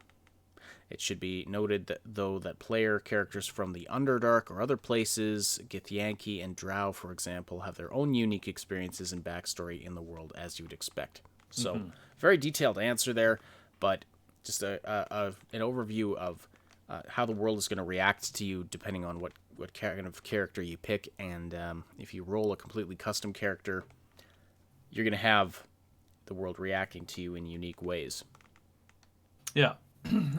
Speaker 2: It should be noted that player characters from the Underdark or other places, Githyanki and Drow, for example, have their own unique experiences and backstory in the world as you'd expect. So, very detailed answer there, but just an overview of how the world is going to react to you depending on what kind of character you pick. And if you roll a completely custom character, you're going to have the world reacting to you in unique ways.
Speaker 3: Yeah.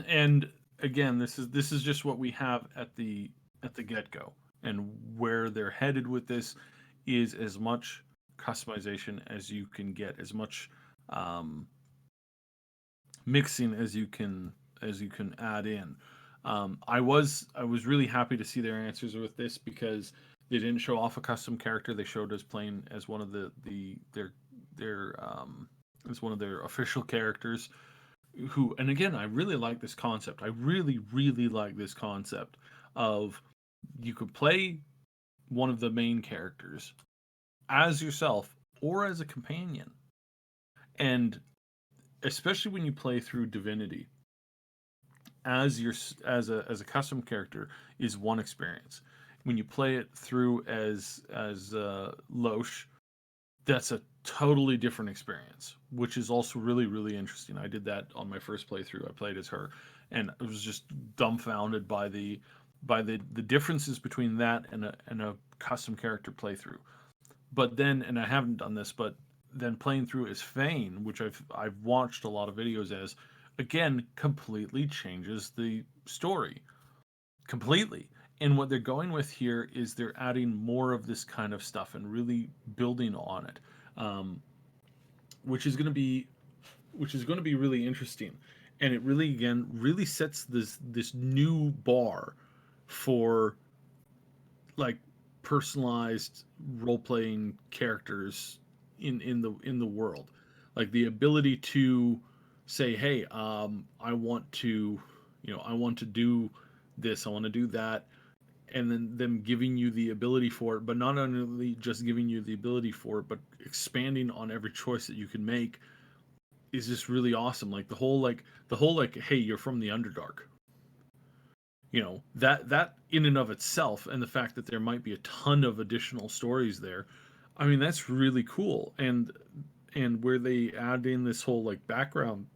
Speaker 3: And again, this is just what we have at the get-go, and where they're headed with this is as much customization as you can get, as much mixing as you can add in. I was really happy to see their answers with this because they didn't show off a custom character. They showed us playing as one of their official characters. And again, I really like this concept. I really, really like this concept of you could play one of the main characters as yourself or as a companion. And especially when you play through Divinity as a custom character is one experience. When you play it through as Loesch, that's a totally different experience, which is also really, really interesting. I did that on my first playthrough. I played as her, and I was just dumbfounded by the differences between that and a custom character playthrough. But then, and I haven't done this, but then playing through as Fane, which I've watched a lot of videos as, again, completely changes the story. Completely. And what they're going with here is they're adding more of this kind of stuff and really building on it, um, which is going to be really interesting. And it really, again, really sets this new bar for like personalized role playing characters in the world, like the ability to say, hey, I want to, I want to do this, I want to do that, and then them giving you the ability for it, but not only just giving you the ability for it, but expanding on every choice that you can make is just really awesome. Like the whole hey, you're from the Underdark, that in and of itself, and the fact that there might be a ton of additional stories there, I mean, that's really cool. And where they add in this whole like background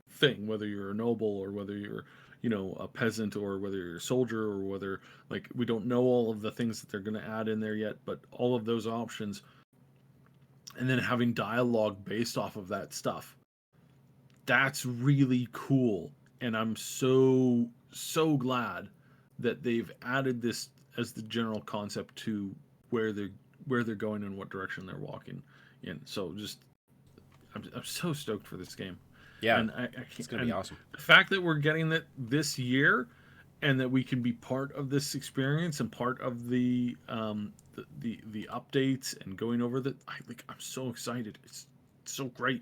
Speaker 3: thing, whether you're a noble or whether you're, a peasant, or whether you're a soldier, or whether, like, we don't know all of the things that they're going to add in there yet, but all of those options, and then having dialogue based off of that stuff, that's really cool. And I'm so glad that they've added this as the general concept to where they're going and what direction they're walking in. So just, I'm so stoked for this game.
Speaker 2: Yeah,
Speaker 3: And I
Speaker 2: it's
Speaker 3: can't,
Speaker 2: gonna be
Speaker 3: and
Speaker 2: awesome.
Speaker 3: the fact that we're getting it this year, and that we can be part of this experience and part of the updates and going over that, I'm so excited. It's so great.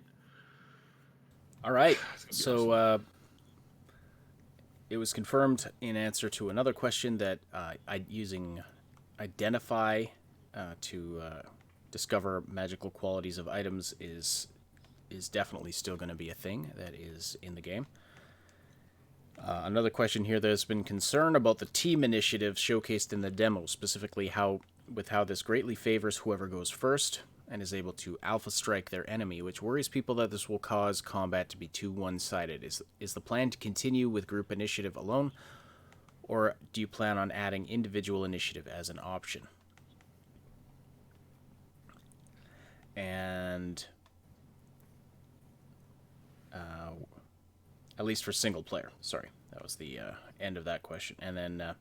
Speaker 2: All right,
Speaker 3: It's gonna be
Speaker 2: so
Speaker 3: awesome.
Speaker 2: it was confirmed in answer to another question that using identify to discover magical qualities of items is definitely still going to be a thing that is in the game. Another question here: there's been concern about the team initiative showcased in the demo, specifically how this greatly favors whoever goes first and is able to alpha strike their enemy, which worries people that this will cause combat to be too one-sided. Is the plan to continue with group initiative alone, or do you plan on adding individual initiative as an option? And at least for single player. Sorry, that was the end of that question. And then,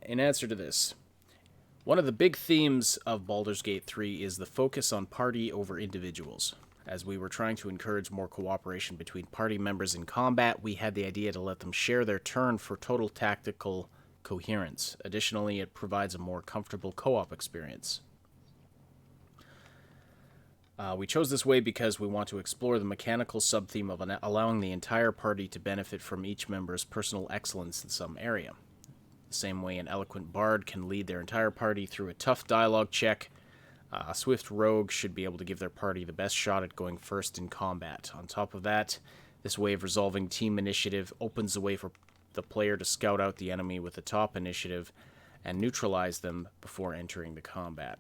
Speaker 2: in answer to this, one of the big themes of Baldur's Gate 3 is the focus on party over individuals. As we were trying to encourage more cooperation between party members in combat, we had the idea to let them share their turn for total tactical coherence. Additionally, it provides a more comfortable co-op experience. We chose this way because we want to explore the mechanical sub-theme of allowing the entire party to benefit from each member's personal excellence in some area. The same way an eloquent bard can lead their entire party through a tough dialogue check, a swift rogue should be able to give their party the best shot at going first in combat. On top of that, this way of resolving team initiative opens the way for the player to scout out the enemy with the top initiative and neutralize them before entering the combat.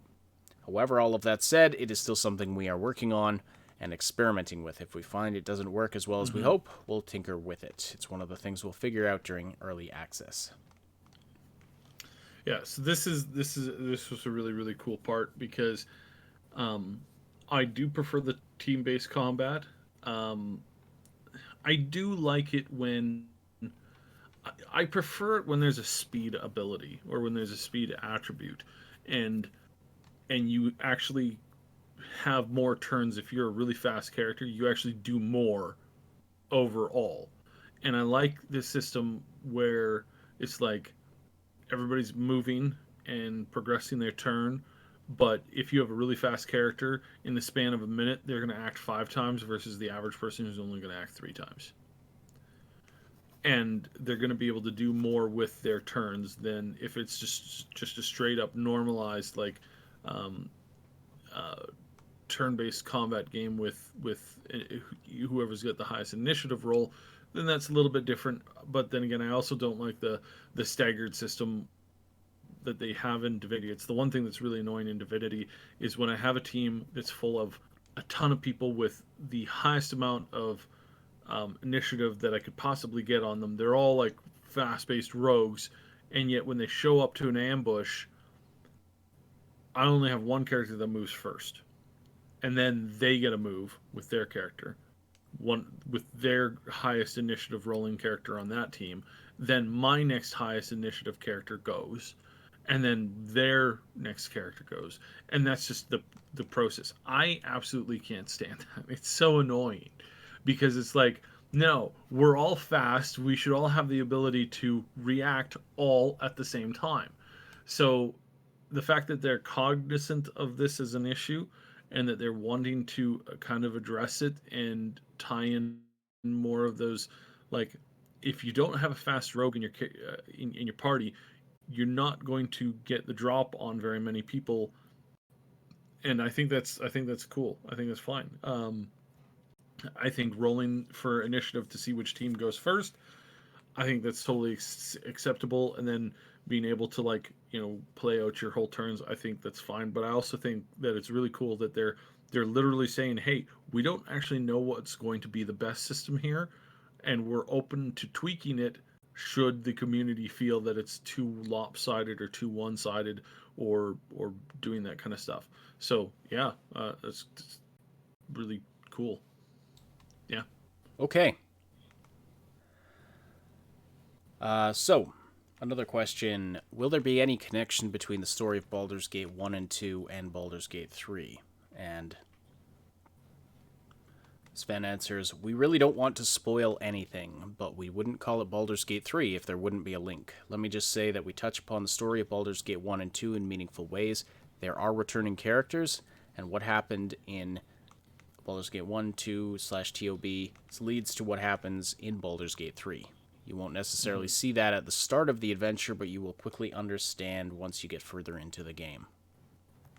Speaker 2: However, all of that said, it is still something we are working on and experimenting with. If we find it doesn't work as well as we hope, we'll tinker with it. It's one of the things we'll figure out during early access.
Speaker 3: Yeah, so this was a really, really cool part, because I do prefer the team based combat. Um, I do like it when I prefer it when there's a speed ability, or when there's a speed attribute, and you actually have more turns. If you're a really fast character, you actually do more overall. And I like this system where it's like everybody's moving and progressing their turn, but if you have a really fast character, in the span of a minute they're going to act 5 times versus the average person who's only going to act 3 times. And they're going to be able to do more with their turns than if it's just a straight up normalized, like, um, uh, turn-based combat game with whoever's got the highest initiative roll. Then that's a little bit different. But then again, I also don't like the staggered system that they have in Divinity. It's the one thing that's really annoying in Divinity, is when I have a team that's full of a ton of people with the highest amount of initiative that I could possibly get on them. They're all like fast-paced rogues, and yet when they show up to an ambush, I only have one character that moves first, and then they get a move with their character. one with their highest initiative rolling character on that team, then my next highest initiative character goes, and then their next character goes, and that's just the process. I absolutely can't stand that. It's so annoying because it's like, no, we're all fast. We should all have the ability to react all at the same time. So the fact that they're cognizant of this as an issue and that they're wanting to kind of address it and tie in more of those, like, if you don't have a fast rogue in your in your party, you're not going to get the drop on very many people, and I think that's cool. I think that's fine. I think rolling for initiative to see which team goes first, I think that's totally acceptable, and then being able to, like, play out your whole turns, I think that's fine. But I also think that it's really cool that they're literally saying, hey, we don't actually know what's going to be the best system here, and we're open to tweaking it should the community feel that it's too lopsided or too one-sided, or doing that kind of stuff. So yeah, that's really cool. Yeah.
Speaker 2: Okay. So, another question. Will there be any connection between the story of Baldur's Gate 1 and 2 and Baldur's Gate 3? And Sven answers, we really don't want to spoil anything, but we wouldn't call it Baldur's Gate 3 if there wouldn't be a link. Let me just say that we touch upon the story of Baldur's Gate 1 and 2 in meaningful ways. There are returning characters, and what happened in Baldur's Gate 1, 2/TOB leads to what happens in Baldur's Gate 3. You won't necessarily see that at the start of the adventure, but you will quickly understand once you get further into the game.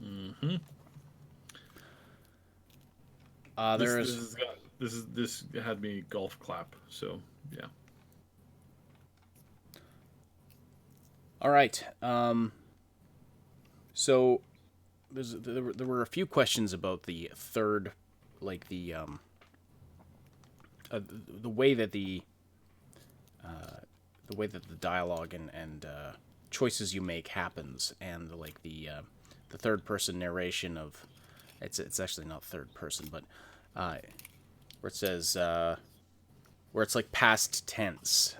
Speaker 3: Mm-hmm. This had me golf clap. So yeah.
Speaker 2: All right. So there were a few questions about the third, like the way that the dialogue and choices you make happens, and like the third person narration of it's actually not third person, but where it says where it's like past tense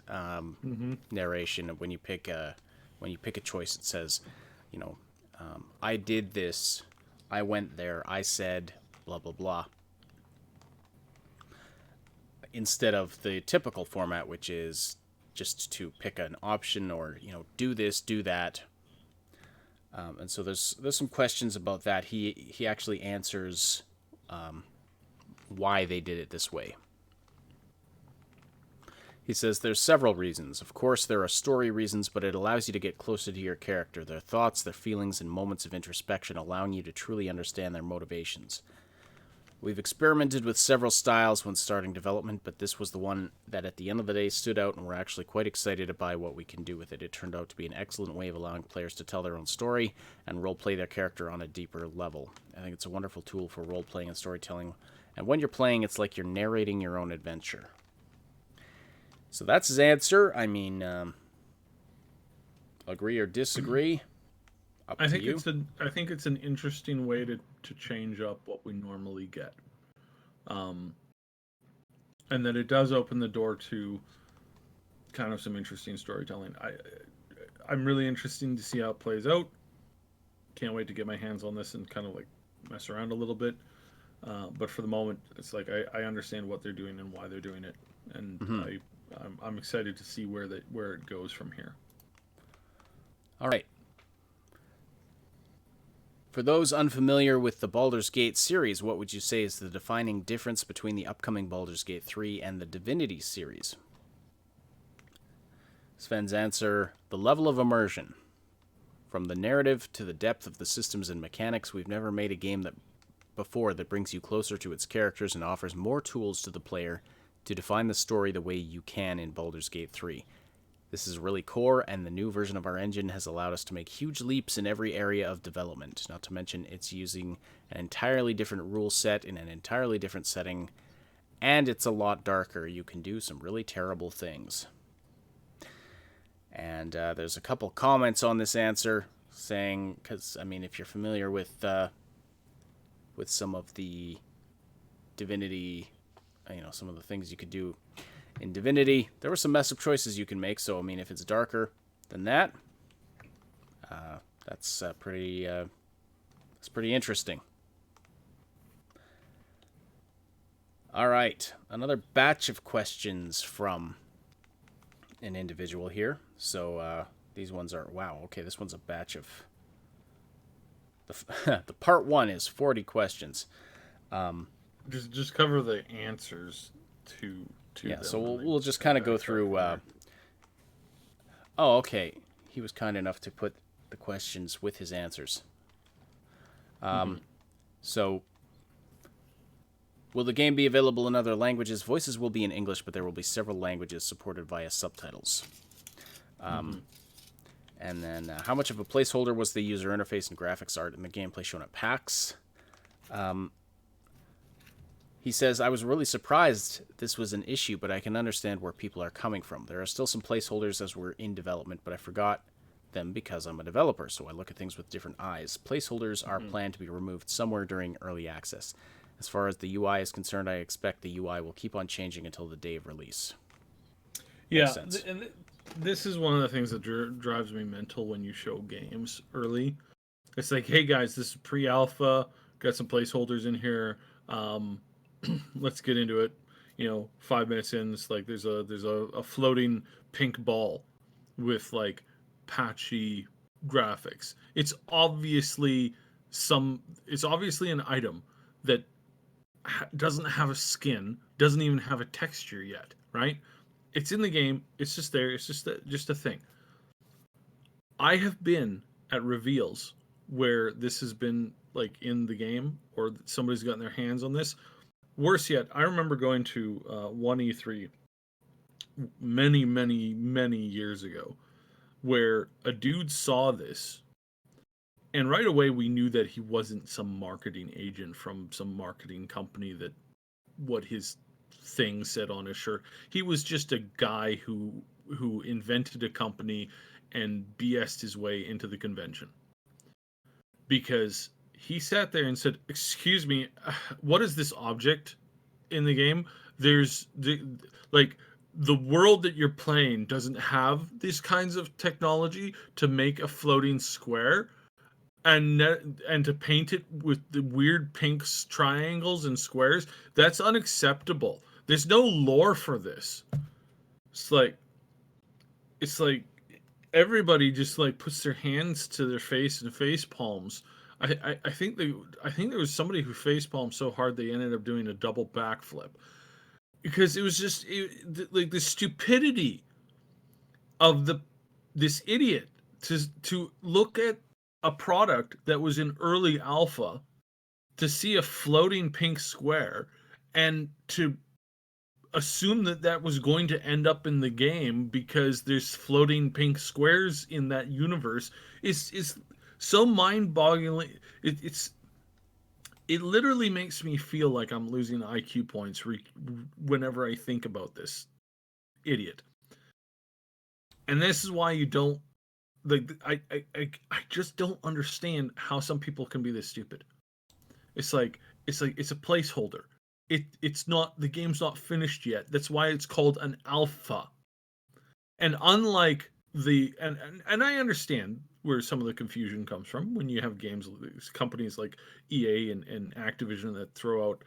Speaker 2: narration. When you pick a choice, it says, I did this, I went there, I said blah blah blah, instead of the typical format, which is just to pick an option or do this, do that. And so there's some questions about that. He actually answers why they did it this way. He says there's several reasons. Of course, there are story reasons, but it allows you to get closer to your character, their thoughts, their feelings, and moments of introspection, allowing you to truly understand their motivations. We've experimented with several styles when starting development, but this was the one that at the end of the day stood out, and we're actually quite excited by what we can do with it. It turned out to be an excellent way of allowing players to tell their own story and roleplay their character on a deeper level. I think it's a wonderful tool for roleplaying and storytelling, and when you're playing, it's like you're narrating your own adventure. So that's his answer. I mean, agree or disagree? Up to you.
Speaker 3: I think it's an interesting way to change up what we normally get, and that it does open the door to kind of some interesting storytelling. I'm really interested to see how it plays out. Can't wait to get my hands on this and kind of like mess around a little bit. But for the moment, it's like I understand what they're doing and why they're doing it, and I'm excited to see where it goes from here.
Speaker 2: All right. For those unfamiliar with the Baldur's Gate series, what would you say is the defining difference between the upcoming Baldur's Gate 3 and the Divinity series? Sven's answer, the level of immersion. From the narrative to the depth of the systems and mechanics, we've never made a game that brings you closer to its characters and offers more tools to the player to define the story the way you can in Baldur's Gate 3. This is really core, and the new version of our engine has allowed us to make huge leaps in every area of development, not to mention it's using an entirely different rule set in an entirely different setting, and it's a lot darker. You can do some really terrible things. And there's a couple comments on this answer saying, because, I mean, if you're familiar with some of the Divinity some of the things you could do in Divinity. There were some mess up choices you can make. So I mean, if it's darker than that, that's pretty interesting. All right, another batch of questions from an individual here. So these ones are, wow, okay, this one's a batch of, the part 1 is 40 questions.
Speaker 3: Just cover the answers to
Speaker 2: yeah,
Speaker 3: them,
Speaker 2: so we'll just kind of go through, oh, okay, he was kind enough to put the questions with his answers. So, will the game be available in other languages? Voices will be in English, but there will be several languages supported via subtitles. And then, how much of a placeholder was the user interface and graphics art in the gameplay shown at PAX? He says, I was really surprised this was an issue, but I can understand where people are coming from. There are still some placeholders as we're in development, but I forgot them because I'm a developer, so I look at things with different eyes. Placeholders are planned to be removed somewhere during early access. As far as the UI is concerned, I expect the UI will keep on changing until the day of release.
Speaker 3: Yeah, and this is one of the things that drives me mental when you show games early. It's like, hey guys, this is pre-alpha, got some placeholders in here. Let's get into it. 5 minutes in, it's like there's a floating pink ball with like patchy graphics. It's obviously an item that doesn't have a skin, doesn't even have a texture yet, right? It's in the game. It's just there. It's just a thing. I have been at reveals where this has been like in the game, or somebody's gotten their hands on this. Worse yet, I remember going to one E3 many, many, many years ago, where a dude saw this, and right away we knew that he wasn't some marketing agent from some marketing company that what his thing said on his shirt. He was just a guy who invented a company and BS'd his way into the convention. Because he sat there and said, excuse me, what is this object in the game? There's the world that you're playing doesn't have these kinds of technology to make a floating square and to paint it with the weird pink triangles and squares. That's unacceptable. There's no lore for this. It's like everybody just like puts their hands to their face and face palms. I think there was somebody who face palmed so hard they ended up doing a double backflip, because it was just like the stupidity of this idiot to look at a product that was in early alpha, to see a floating pink square, and to assume that was going to end up in the game because there's floating pink squares in that universe is so mind-boggling. It literally makes me feel like I'm losing IQ points whenever I think about this idiot. And this is why you don't I just don't understand how some people can be this stupid. It's a placeholder. It's not, the game's not finished yet. That's why it's called an alpha. And unlike and I understand where some of the confusion comes from when you have games, companies like EA and Activision that throw out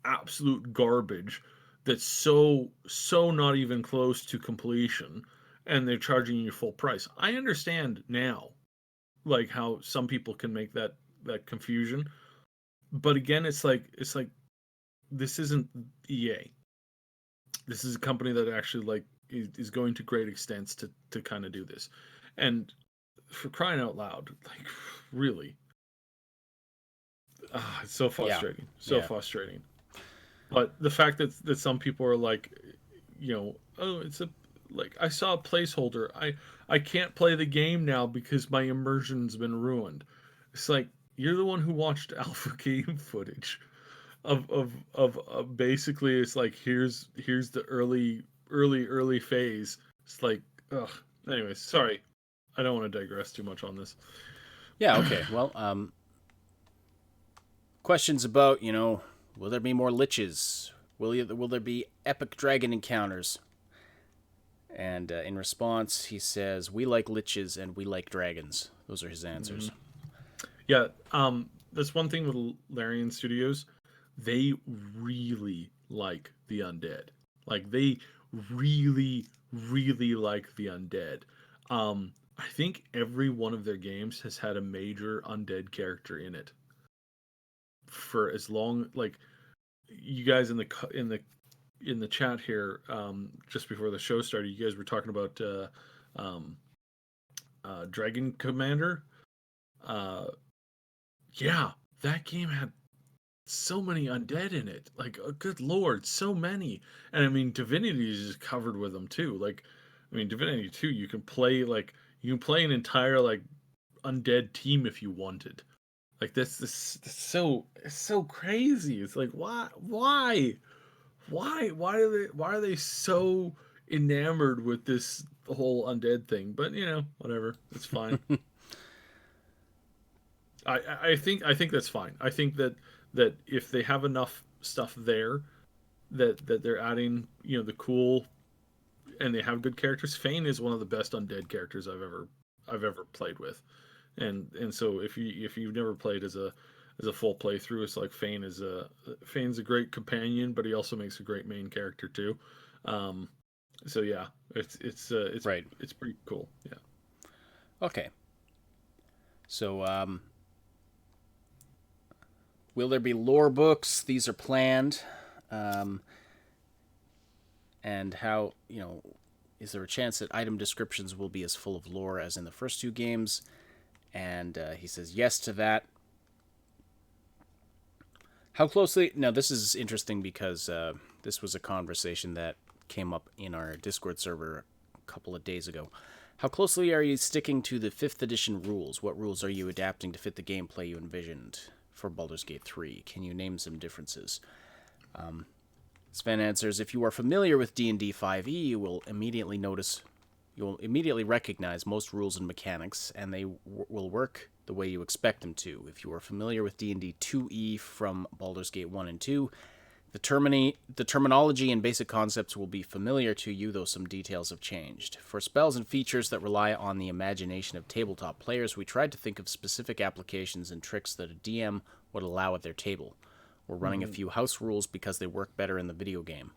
Speaker 3: absolute garbage that's so not even close to completion, and they're charging you full price. I understand now, like, how some people can make that confusion. But again, it's like this isn't EA. This is a company that actually is going to great extents to kind of do this. And for crying out loud, like, really, it's so frustrating. Frustrating. But the fact that some people are like, oh, it's I saw a placeholder. I can't play the game now because my immersion's been ruined. It's like, you're the one who watched alpha game footage of basically, it's like, here's the early phase. It's like, ugh. Anyways, sorry. I don't want to digress too much on this.
Speaker 2: Yeah, okay. Well, questions about, will there be more liches? Will there be epic dragon encounters? And in response, he says, "We like liches and we like dragons." Those are his answers.
Speaker 3: Yeah, that's one thing with Larian Studios. They really like the undead. Like they really, really like the undead. I think every one of their games has had a major undead character in it for as long. Like you guys in the chat here, just before the show started, you guys were talking about um, Dragon Commander. Uh, yeah, that game had so many undead in it. Like, oh, good lord, so many. And I mean, Divinity is just covered with them too. Like, I mean, Divinity 2, you can play an entire like undead team if you wanted. Like this so it's so crazy. It's like why are they so enamored with this whole undead thing? But you know, whatever, it's fine. I think that's fine. I think that if they have enough stuff there that they're adding, you know, the cool and they have good characters. Fane is one of the best undead characters I've ever played with, and so if you've never played as a full playthrough, it's like Fane's a great companion, but he also makes a great main character too. Um, so yeah, it's
Speaker 2: Right.
Speaker 3: it's pretty cool. Yeah.
Speaker 2: Okay. So, will there be lore books? These are planned. Um, and how, is there a chance that item descriptions will be as full of lore as in the first two games? And he says yes to that. How closely... Now, this is interesting because this was a conversation that came up in our Discord server a couple of days ago. How closely are you sticking to the 5th edition rules? What rules are you adapting to fit the gameplay you envisioned for Baldur's Gate 3? Can you name some differences? Sven answers, if you are familiar with D&D 5e, you will immediately recognize most rules and mechanics, and they will work the way you expect them to. If you are familiar with D&D 2e from Baldur's Gate 1 and 2, the terminology and basic concepts will be familiar to you, though some details have changed. For spells and features that rely on the imagination of tabletop players, we tried to think of specific applications and tricks that a DM would allow at their table. We're running a few house rules because they work better in the video game.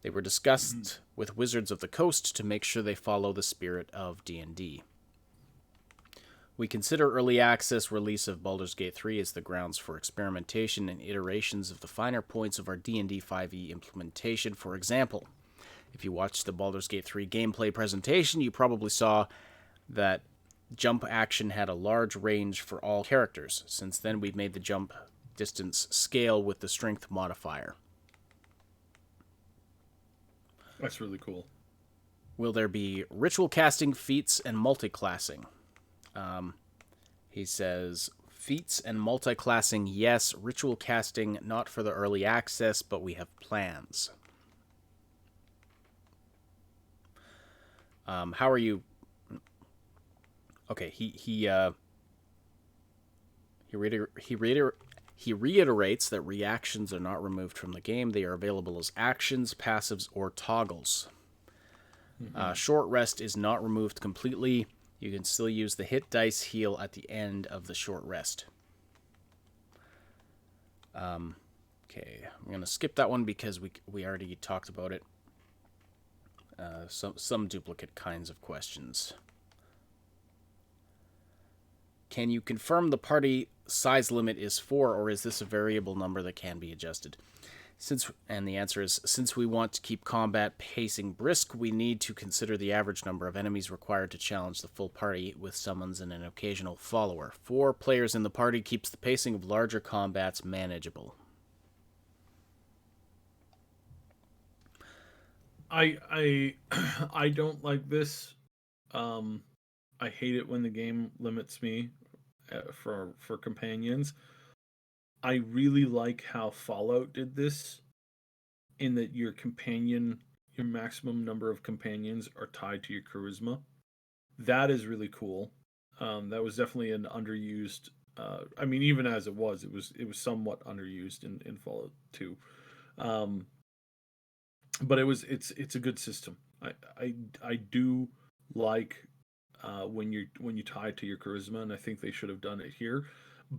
Speaker 2: They were discussed with Wizards of the Coast to make sure they follow the spirit of D&D. We consider early access release of Baldur's Gate 3 as the grounds for experimentation and iterations of the finer points of our D&D 5e implementation. For example, if you watched the Baldur's Gate 3 gameplay presentation, you probably saw that jump action had a large range for all characters. Since then, we've made the jump distance scale with the strength modifier.
Speaker 3: That's really cool.
Speaker 2: Will there be ritual casting, feats, and multi-classing? He says, feats and multi-classing, yes. Ritual casting, not for the early access, but we have plans. How are you... Okay, he reiterates that reactions are not removed from the game. They are available as actions, passives, or toggles. Short rest is not removed completely. You can still use the hit dice heal at the end of the short rest. Okay, I'm going to skip that one because we already talked about it. Some duplicate kinds of questions. Can you confirm the party size limit is 4, or is this a variable number that can be adjusted? And the answer is, since we want to keep combat pacing brisk, we need to consider the average number of enemies required to challenge the full party with summons and an occasional follower. 4 players in the party keeps the pacing of larger combats manageable.
Speaker 3: I don't like this. I hate it when the game limits me for companions. I really like how Fallout did this, in that your maximum number of companions are tied to your charisma. That is really cool. That was definitely an underused. I mean, even as it was somewhat underused in Fallout 2. Um, but it's a good system. I do like when you tie it to your charisma, and I think they should have done it here.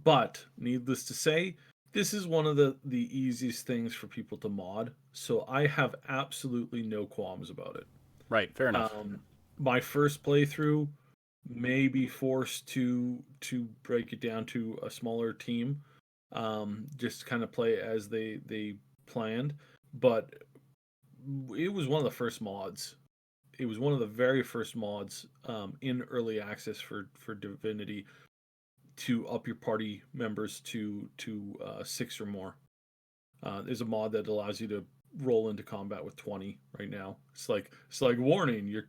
Speaker 3: But needless to say, this is one of the easiest things for people to mod, so I have absolutely no qualms about it.
Speaker 2: Right, fair enough.
Speaker 3: My first playthrough may be forced to break it down to a smaller team, just to kind of play as they planned. But it was one of the first mods. It was one of the very first mods in early access for Divinity to up your party members to 6 or more. There's a mod that allows you to roll into combat with 20 right now. It's like warning,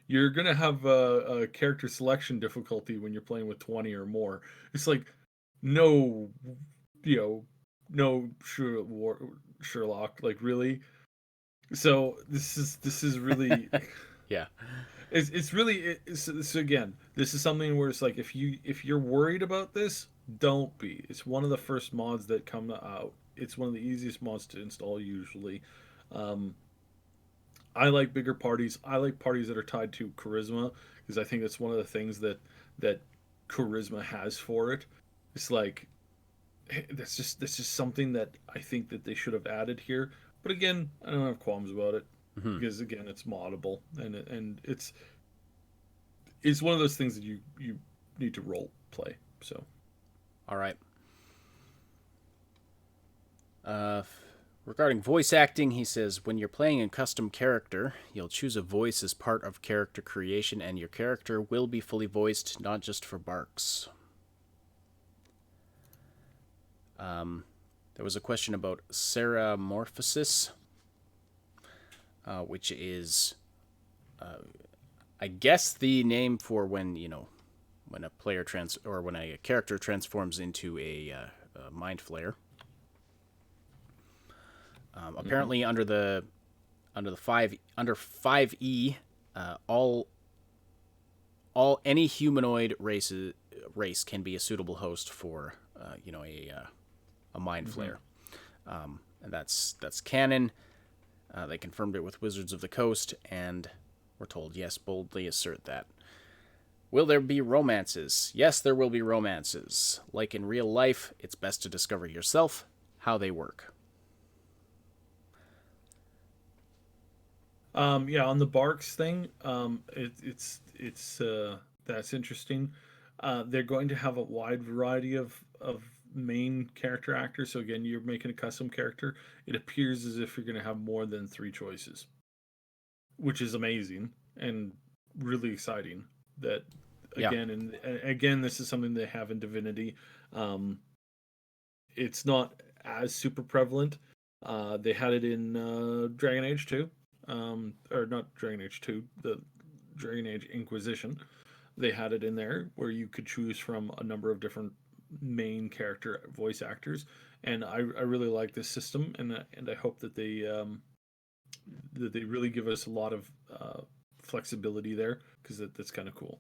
Speaker 3: you're gonna have a character selection difficulty when you're playing with 20 or more. It's like no, you know, no Sherlock, like really. So this is really
Speaker 2: Yeah.
Speaker 3: it's really so again, this is something where it's like if you're worried about this, don't be. It's one of the first mods that come out. It's one of the easiest mods to install usually. Um, I like bigger parties. I like parties that are tied to charisma because I think that's one of the things that charisma has for it. It's like that's just something that I think that they should have added here. But again, I don't have qualms about it
Speaker 2: Hmm.
Speaker 3: because again, it's moddable and it's one of those things that you need to role play. So
Speaker 2: All right. Uh, Regarding voice acting, he says when you're playing a custom character, you'll choose a voice as part of character creation, and your character will be fully voiced, not just for barks. There was a question about Ceramorphosis, which is, I guess, the name for when when a player or when a character transforms into a mind flayer. Apparently, under 5e, all any humanoid race can be a suitable host for a mind flayer, and that's canon. They confirmed it with Wizards of the Coast, and we're told, yes, boldly assert that. Will there be romances? Yes, there will be romances. Like in real life, it's best to discover yourself how they work.
Speaker 3: yeah, on the barks thing, it's that's interesting. They're going to have a wide variety of main character actors. So again, you're making a custom character. It appears as if you're going to have more than 3 choices, which is amazing and really exciting. That
Speaker 2: Yeah.
Speaker 3: again and again, this is something they have in Divinity. Um, it's not as super prevalent. They had it in Dragon Age 2, or not Dragon Age 2, the Dragon Age Inquisition. They had it in there where you could choose from a number of different main character voice actors, and I really like this system, and I hope that they really give us a lot of flexibility there because that's kind of cool.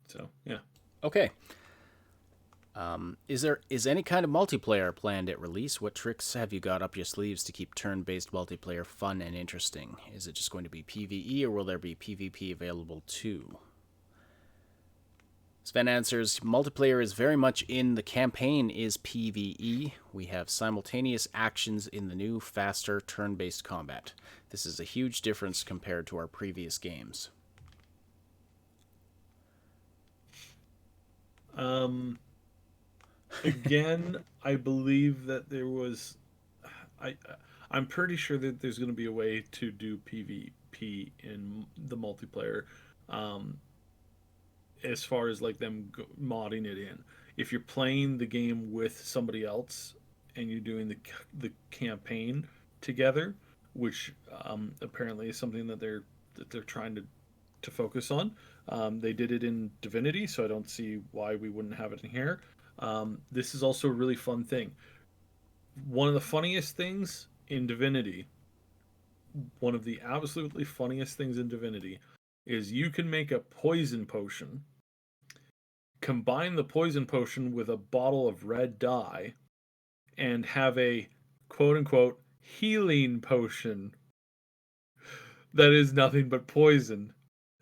Speaker 3: So yeah.
Speaker 2: Okay. Is any kind of multiplayer planned at release? What tricks have you got up your sleeves to keep turn-based multiplayer fun and interesting? Is it just going to be PvE, or will there be PvP available too? Sven answers, multiplayer is very much in. The campaign is PvE. We have simultaneous actions in the new, faster, turn-based combat. This is a huge difference compared to our previous games.
Speaker 3: Again, I believe that there was, I, I'm pretty sure that there's going to be a way to do PvP in the multiplayer, um, as far as like them modding it in. If you're playing the game with somebody else and you're doing the campaign together, which apparently is something that they're trying to focus on. They did it in Divinity, so I don't see why we wouldn't have it in here. This is also a really fun thing. One of the funniest things in Divinity, one of the absolutely funniest things in Divinity, is you can make a poison potion, combine the poison potion with a bottle of red dye, and have a quote unquote healing potion that is nothing but poison.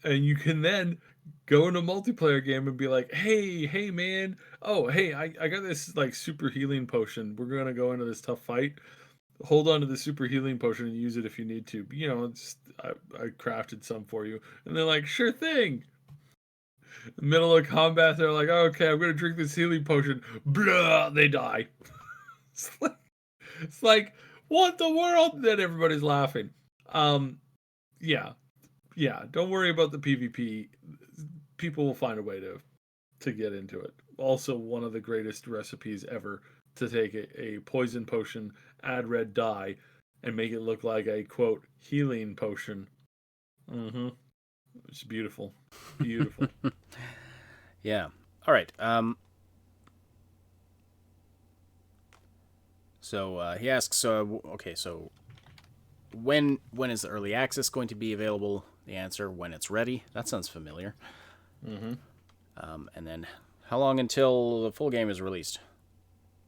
Speaker 3: And you can then go in a multiplayer game and be like, hey man, oh hey, I got this like super healing potion. We're gonna go into this tough fight. Hold on to the super healing potion and use it if you need to. You know, I crafted some for you. And they're like, sure thing. Middle of combat, they're like, okay, I'm gonna drink this healing potion. Blah, they die. It's like, it's like, what the world? And then everybody's laughing. Yeah, yeah. Don't worry about the PvP. People will find a way to get into it. Also, one of the greatest recipes ever to take a poison potion, add red dye, and make it look like a quote healing potion. Mm-hmm. It's beautiful, beautiful.
Speaker 2: Yeah. All right. So he asks, okay, so when is the early access going to be available? The answer, when it's ready. That sounds familiar.
Speaker 3: Mm-hmm.
Speaker 2: And then, how long until the full game is released?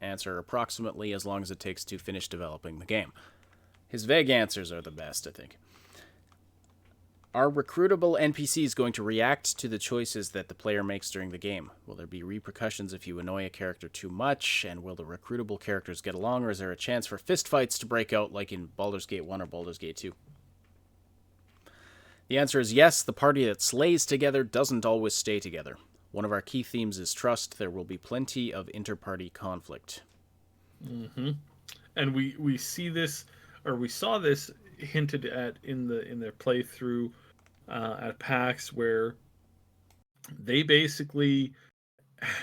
Speaker 2: Answer, approximately as long as it takes to finish developing the game. His vague answers are the best, I think. Are recruitable NPCs going to react to the choices that the player makes during the game? Will there be repercussions if you annoy a character too much? And will the recruitable characters get along, or is there a chance for fistfights to break out like in Baldur's Gate 1 or Baldur's Gate 2? The answer is yes, the party that slays together doesn't always stay together. One of our key themes is trust. There will be plenty of inter-party conflict.
Speaker 3: Mm-hmm. And we see this, or we saw this hinted at in their playthrough at PAX, where they basically,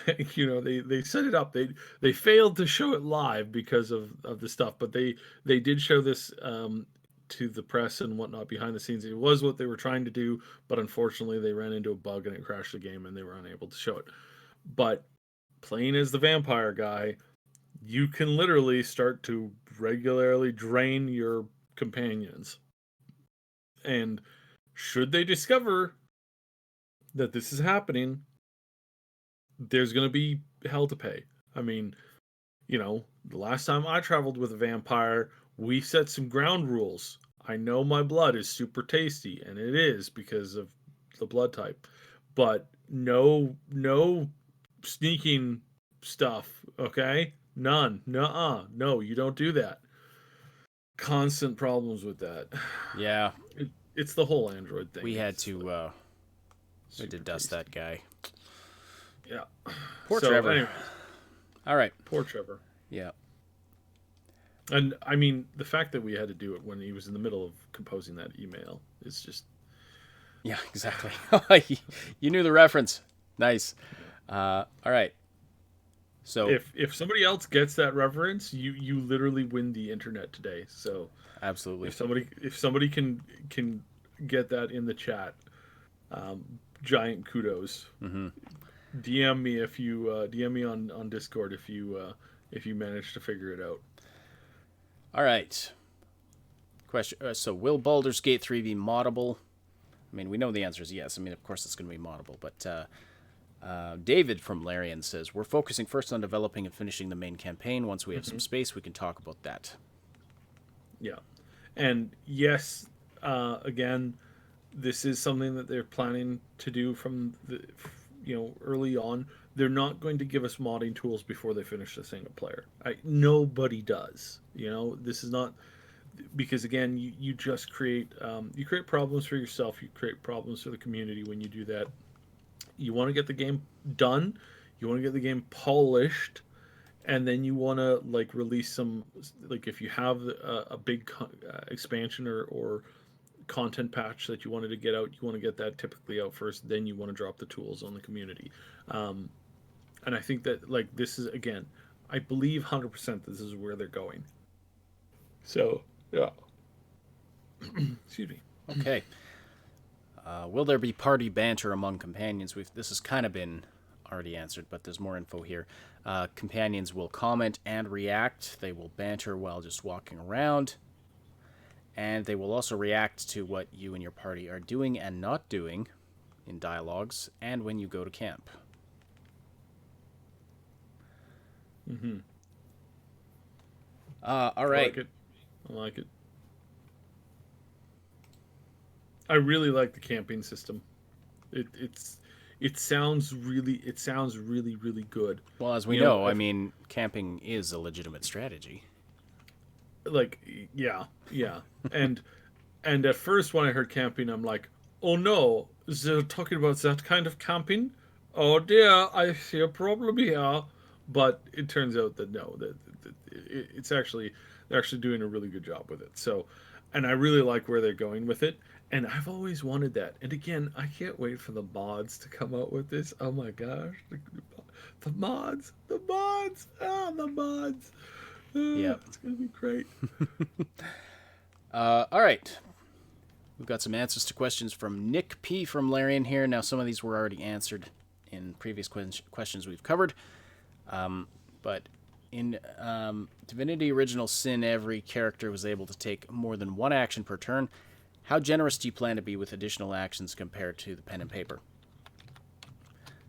Speaker 3: they set it up. They failed to show it live because of the stuff, but they did show this to the press and whatnot behind the scenes. It was what they were trying to do, but unfortunately they ran into a bug and it crashed the game and they were unable to show it. But playing as the vampire guy, you can literally start to regularly drain your companions. And should they discover that this is happening, there's going to be hell to pay. I mean, the last time I traveled with a vampire, we set some ground rules. I know my blood is super tasty, and it is because of the blood type. But no sneaking stuff, okay? None. Nuh-uh. No, you don't do that. Constant problems with that.
Speaker 2: Yeah.
Speaker 3: It's the whole Android thing.
Speaker 2: We had to dust
Speaker 3: tasty.
Speaker 2: that guy.
Speaker 3: Yeah.
Speaker 2: Poor Trevor.
Speaker 3: Anyways,
Speaker 2: all right.
Speaker 3: Poor Trevor.
Speaker 2: Yeah.
Speaker 3: And I mean, the fact that we had to do it when he was in the middle of composing that email is just.
Speaker 2: Yeah, exactly. You knew the reference. Nice. All right. So
Speaker 3: if somebody else gets that reference, you literally win the internet today. So
Speaker 2: absolutely.
Speaker 3: If somebody can get that in the chat, giant kudos.
Speaker 2: Mm-hmm.
Speaker 3: DM me if you DM me on Discord if you manage to figure it out.
Speaker 2: All right. Question. So will Baldur's Gate 3 be moddable? I mean, we know the answer is yes. I mean, of course it's going to be moddable, but David from Larian says, we're focusing first on developing and finishing the main campaign. Once we have some space, we can talk about that.
Speaker 3: Yeah. And yes, again, this is something that they're planning to do from the, early on. They're not going to give us modding tools before they finish the single player. Nobody does. This is not, because again, you just create problems for yourself. You create problems for the community when you do that. You want to get the game done. You want to get the game polished, and then you want to release some, if you have a big expansion or content patch that you wanted to get out, you want to get that typically out first. Then you want to drop the tools on the community. And I think that this is, again, I believe 100% this is where they're going. So yeah. Excuse me.
Speaker 2: Okay. Will there be party banter among companions? This has kind of been already answered, but there's more info here. Companions will comment and react. They will banter while just walking around. And they will also react to what you and your party are doing and not doing in dialogues and when you go to camp.
Speaker 3: Mm-hmm.
Speaker 2: All
Speaker 3: I
Speaker 2: right.
Speaker 3: like it. I like it. I really like the camping system. It's it sounds really good.
Speaker 2: Well, as we
Speaker 3: You know,
Speaker 2: know, I
Speaker 3: if
Speaker 2: mean, camping is a legitimate strategy.
Speaker 3: like yeah, yeah. And and at first when I heard camping I'm like, "Oh no, they're talking about that kind of camping? Oh dear, I see a problem here." But it turns out that no, that it's actually they're actually doing a really good job with it. So, and I really like where they're going with it. And I've always wanted that. And again, I can't wait for the mods to come out with this. Oh my gosh, the mods, the mods.
Speaker 2: Yep.
Speaker 3: It's gonna be great.
Speaker 2: All right. We've got some answers to questions from Nick P. from Larian here. Now, some of these were already answered in previous questions we've covered. But in Divinity Original Sin, every character was able to take more than one action per turn. How generous do you plan to be with additional actions compared to the pen and paper?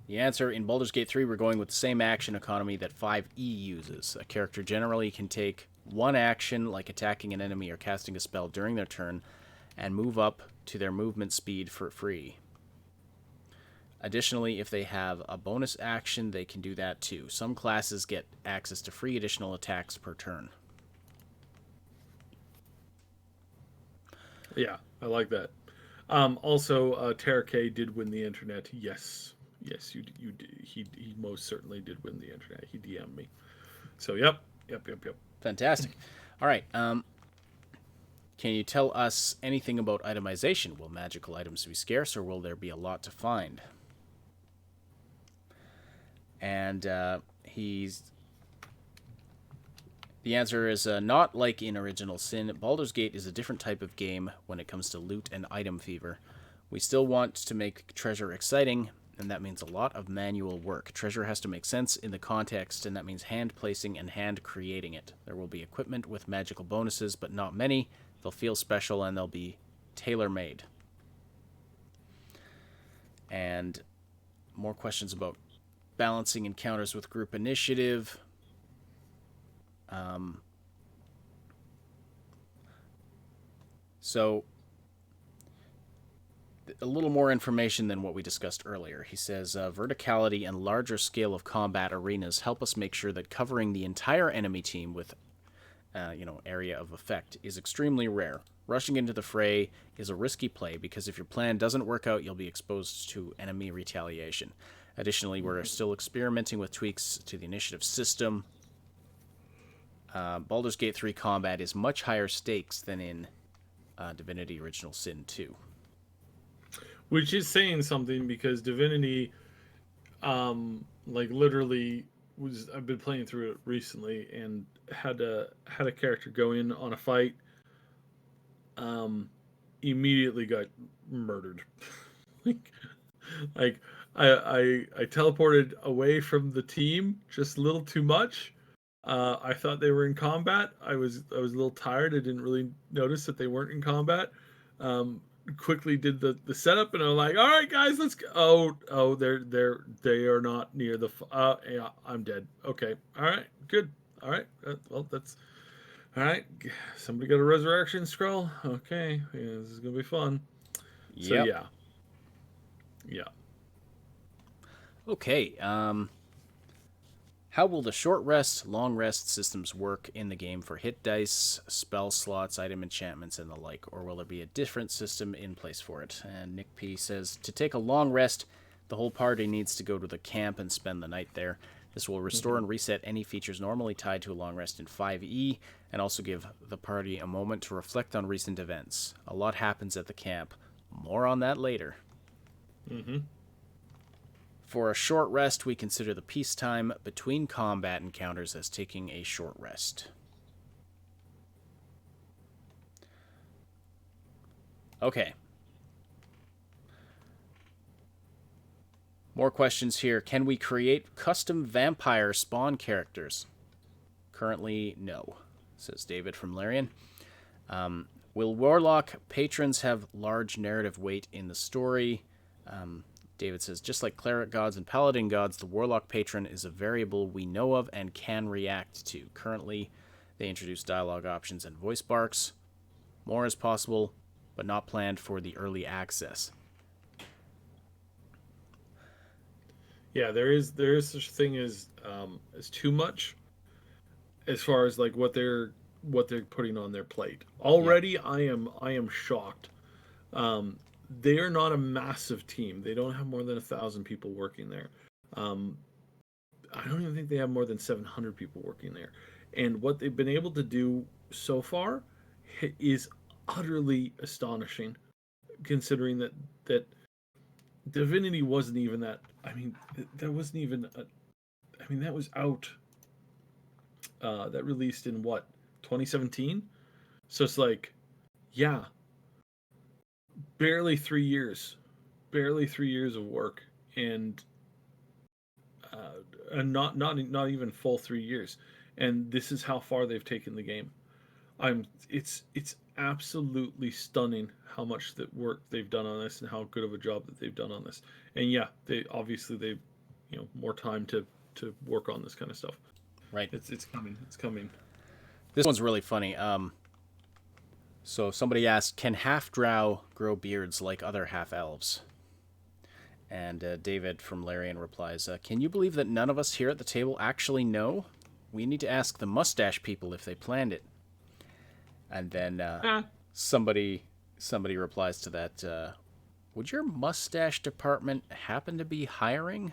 Speaker 2: The answer, in Baldur's Gate 3, we're going with the same action economy that 5e uses. A character generally can take one action, like attacking an enemy or casting a spell during their turn, and move up to their movement speed for free. Additionally, if they have a bonus action, they can do that too. Some classes get access to free additional attacks per turn.
Speaker 3: Yeah, I like that. Also, Tara K did win the internet. Yes, yes, you did. He most certainly did win the internet. He DM'd me. So yep.
Speaker 2: Fantastic. All right. Can you tell us anything about itemization? Will magical items be scarce, or will there be a lot to find? And the answer is not like in Original Sin. Baldur's Gate is a different type of game when it comes to loot and item fever. We still want to make treasure exciting, and that means a lot of manual work. Treasure has to make sense in the context, and that means hand placing and hand creating it. There will be equipment with magical bonuses, but not many. They'll feel special, and they'll be tailor-made. And more questions about balancing encounters with group initiative. So, a little more information than what we discussed earlier. He says, verticality and larger scale of combat arenas help us make sure that covering the entire enemy team with, area of effect is extremely rare. Rushing into the fray is a risky play because if your plan doesn't work out, you'll be exposed to enemy retaliation. Additionally, we're still experimenting with tweaks to the initiative system. Baldur's Gate 3 combat is much higher stakes than in Divinity Original Sin 2.
Speaker 3: Which is saying something because Divinity, literally was I've been playing through it recently and had a character go in on a fight, immediately got murdered. like like I teleported away from the team just a little too much. I thought they were in combat. I was a little tired. I didn't really notice that they weren't in combat. Quickly did the setup, and I'm like, all right, guys, let's go. Oh, they are not near the. Yeah, I'm dead. Okay, all right, good. All right, well, that's all right. Somebody got a resurrection scroll. Okay, yeah, this is gonna be fun. So
Speaker 2: Yep.
Speaker 3: yeah.
Speaker 2: Okay. How will the short rest, long rest systems work in the game for hit dice, spell slots, item enchantments, and the like? Or will there be a different system in place for it? And Nick P says, to take a long rest, the whole party needs to go to the camp and spend the night there. This will restore and reset any features normally tied to a long rest in 5e, and also give the party a moment to reflect on recent events. A lot happens at the camp. More on that later. For a short rest, we consider the peacetime between combat encounters as taking a short rest. Okay. More questions here. Can we create custom vampire spawn characters? Currently, no, says David from Larian. Will Warlock patrons have large narrative weight in the story? David says, just like Cleric Gods and Paladin Gods, the Warlock patron is a variable we know of and can react to. Currently, They introduced dialogue options and voice barks. More is possible, but not planned for the early access.
Speaker 3: Yeah, there is such a thing as too much as far as like what they're putting on their plate.
Speaker 2: Yep.
Speaker 3: Already, I am shocked. Um, they are not a massive team. They don't have more than 1,000 people working there. Um, I don't even think they have more than 700 people working there. And what they've been able to do so far is utterly astonishing, considering that Divinity wasn't even that. I mean, that wasn't even. I mean, that was out. That released in what 2017. So it's like, yeah, barely 3 years, barely 3 years of work, and not even full 3 years. And this is how far they've taken the game. It's absolutely stunning how much that work they've done on this and how good of a job that they've done on this. And yeah, they've more time to work on this kind of stuff.
Speaker 2: Right.
Speaker 3: It's coming. It's coming.
Speaker 2: This one's really funny. So somebody asked, can half drow grow beards like other half elves? And David from Larian replies, can you believe that none of us here at the table actually know? We need to ask the mustache people if they planned it. And then somebody replies to that, would your mustache department happen to be hiring?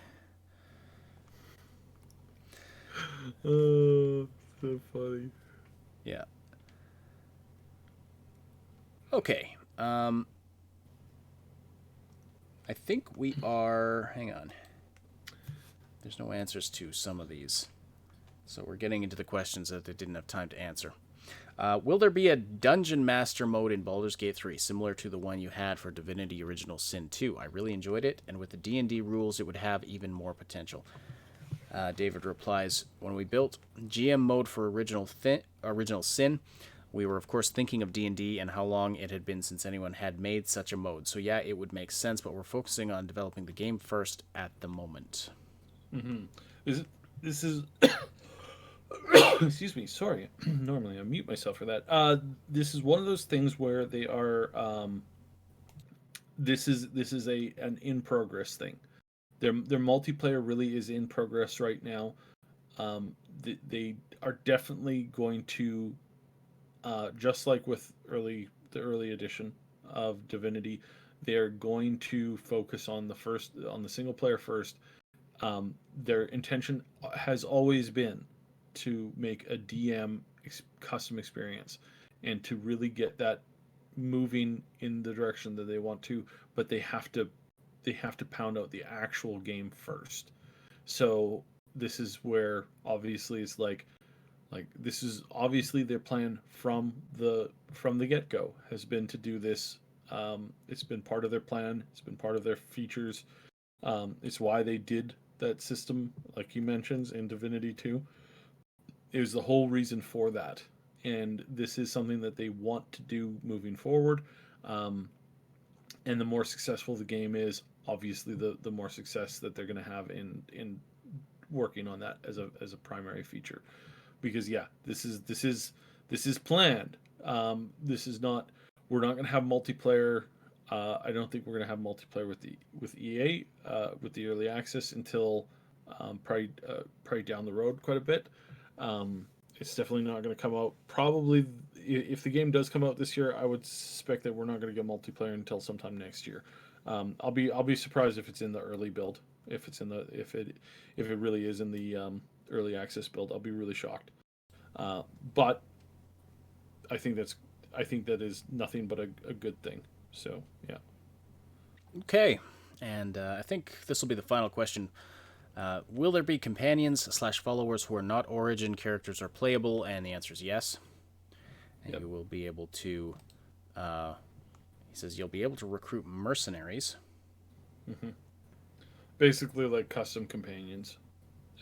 Speaker 3: Oh, so funny.
Speaker 2: Yeah. Okay. I think we are... Hang on. There's no answers to some of these. So we're getting into the questions that they didn't have time to answer. Will there be a Dungeon Master mode in Baldur's Gate 3, similar to the one you had for Divinity Original Sin 2? I really enjoyed it, and with the D&D rules, it would have even more potential. David replies, when we built GM mode for Original Sin, we were, of course, thinking of D&D and how long it had been since anyone had made such a mode. So yeah, it would make sense, but we're focusing on developing the game first at the moment.
Speaker 3: Mm-hmm. This is excuse me, sorry. Normally I mute myself for that. This is one of those things where they are this is an in progress thing. Their multiplayer really is in progress right now. They are definitely going to just like with the early edition of Divinity, they are going to focus on the single player first. Their intention has always been to make a DM custom experience and to really get that moving in the direction that they want to, but they have to pound out the actual game first. So this is where obviously it's like this is obviously their plan from the get go has been to do this. It's been part of their plan. It's been part of their features. It's why they did that system, like he mentions in Divinity 2. It was the whole reason for that, and this is something that they want to do moving forward. Um, and the more successful the game is, obviously the more success that they're going to have in working on that as a primary feature. Because yeah, this is planned. This is not. We're not going to have multiplayer. I don't think we're going to have multiplayer with EA with the early access until probably down the road quite a bit. It's definitely not going to come out. Probably, if the game does come out this year, I would suspect that we're not going to get multiplayer until sometime next year. I'll be surprised if it's in the early build. If it really is in the early access build, I'll be really shocked. But I think that is nothing but a good thing. So yeah.
Speaker 2: Okay, and I think this will be the final question. Will there be companions/followers who are not origin characters or playable? And the answer is yes. And
Speaker 3: Yep.
Speaker 2: you will be able to. He says you'll be able to recruit mercenaries.
Speaker 3: Mm-hmm. Basically, like custom companions.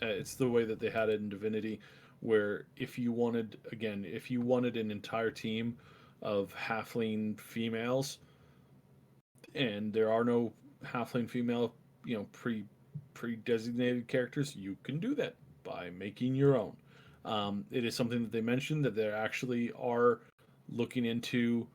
Speaker 3: It's the way that they had it in Divinity, where if you wanted an entire team of halfling females, and there are no halfling female, pre designated characters, you can do that by making your own. It is something that they mentioned that they actually are looking into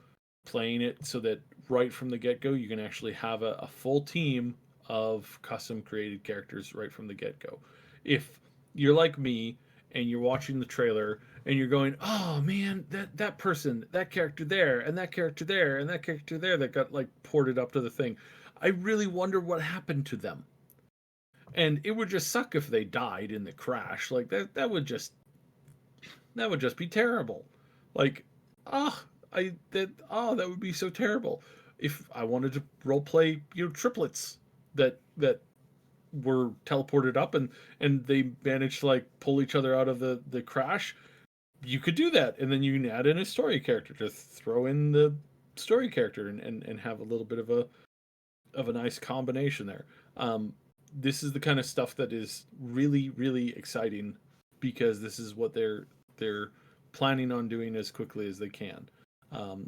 Speaker 3: playing it so that right from the get-go you can actually have a full team of custom created characters right from the get-go. If you're like me and you're watching the trailer and you're going, oh man, that person, that character there, and that character there, and that character there that got like ported up to the thing, I really wonder what happened to them. And it would just suck if they died in the crash. Like that would just be terrible. Like, that would be so terrible. If I wanted to role play, triplets that were teleported up and they managed to like pull each other out of the crash, you could do that, and then you can add in a story character to throw in the story character and have a little bit of a nice combination there. This is the kind of stuff that is really, really exciting because this is what they're planning on doing as quickly as they can.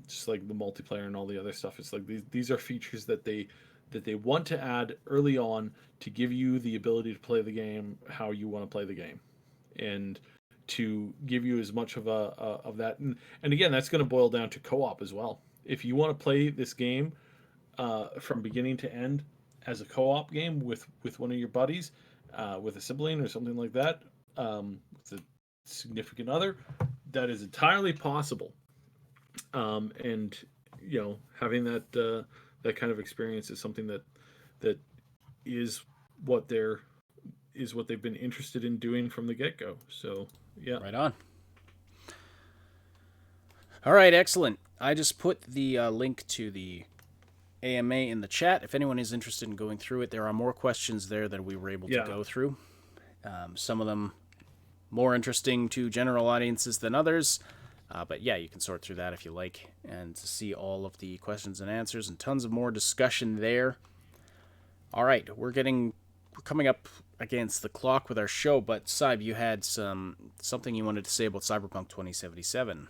Speaker 3: Just like the multiplayer and all the other stuff. It's like these are features that they want to add early on to give you the ability to play the game how you want to play the game, and to give you as much of that. And again, that's going to boil down to co-op as well. If you want to play this game from beginning to end as a co-op game with one of your buddies, with a sibling or something like that, with a significant other, that is entirely possible. And having that kind of experience is something that is what they've been interested in doing from the get-go. So yeah,
Speaker 2: right on. All right, excellent. I just put the link to the AMA in the chat. If anyone is interested in going through it, there are more questions there that we were able to go through. Some of them more interesting to general audiences than others. But yeah, you can sort through that if you like, and to see all of the questions and answers and tons of more discussion there. All right, we're coming up against the clock with our show, but Cyb, you had something you wanted to say about Cyberpunk 2077.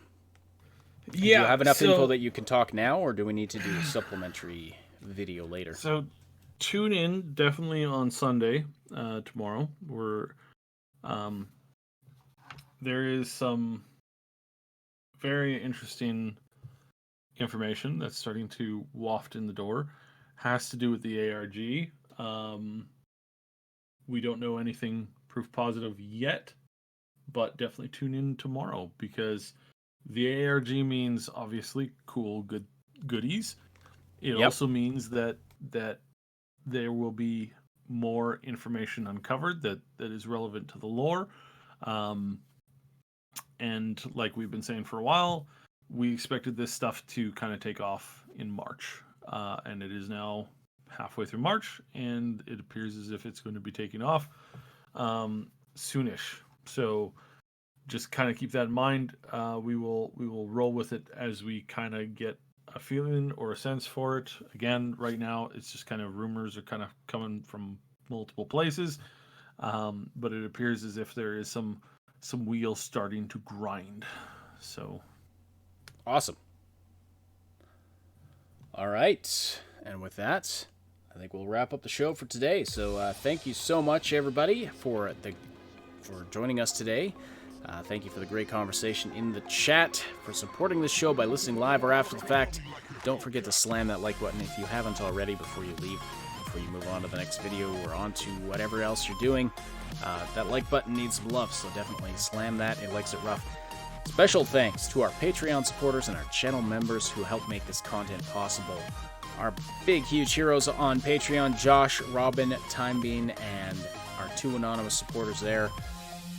Speaker 2: Yeah, do you have enough info that you can talk now, or do we need to do a supplementary video later?
Speaker 3: So tune in definitely on Sunday, tomorrow. There is some very interesting information that's starting to waft in the door. Has to do with the ARG. We don't know anything proof positive yet, but definitely tune in tomorrow, because the ARG means obviously cool, goodies. It also means that there will be more information uncovered that is relevant to the lore. And like we've been saying for a while, we expected this stuff to kind of take off in March. And it is now halfway through March, and it appears as if it's going to be taking off soonish. So just kind of keep that in mind. We will roll with it as we kind of get a feeling or a sense for it. Again, right now, it's just kind of rumors are kind of coming from multiple places. But it appears as if there is some wheels starting to grind. So
Speaker 2: awesome. All right. And with that, I think we'll wrap up the show for today. So thank you so much, everybody, for joining us today. Thank you for the great conversation in the chat, for supporting the show by listening live or after the fact. Don't forget to slam that like button if you haven't already before you leave, before you move on to the next video or on to whatever else you're doing. That like button needs some love, so definitely slam that. It likes it rough. Special thanks to our Patreon supporters and our channel members who help make this content possible. Our big, huge heroes on Patreon, Josh, Robin, Timebean, and our 2 anonymous supporters there.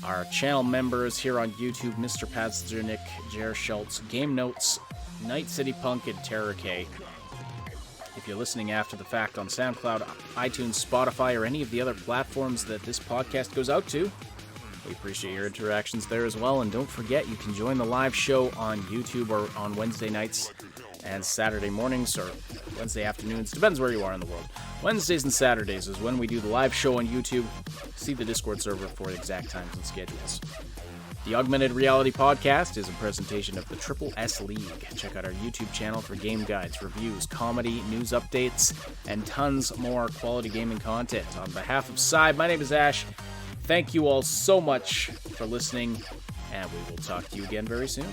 Speaker 2: Our channel members here on YouTube, Mr. Padzernik, Jer Schultz, Game Notes, Night City Punk, and Terror K. If you're listening after the fact on SoundCloud, iTunes, Spotify, or any of the other platforms that this podcast goes out to, we appreciate your interactions there as well. And don't forget, you can join the live show on YouTube or on Wednesday nights and Saturday mornings, or Wednesday afternoons, depends where you are in the world. Wednesdays and Saturdays is when we do the live show on YouTube. See the Discord server for exact times and schedules. The Augmented Reality Podcast is a presentation of the Triple S League. Check out our YouTube channel for game guides, reviews, comedy, news updates, and tons more quality gaming content. On behalf of Cyb, my name is Ash. Thank you all so much for listening, and we will talk to you again very soon.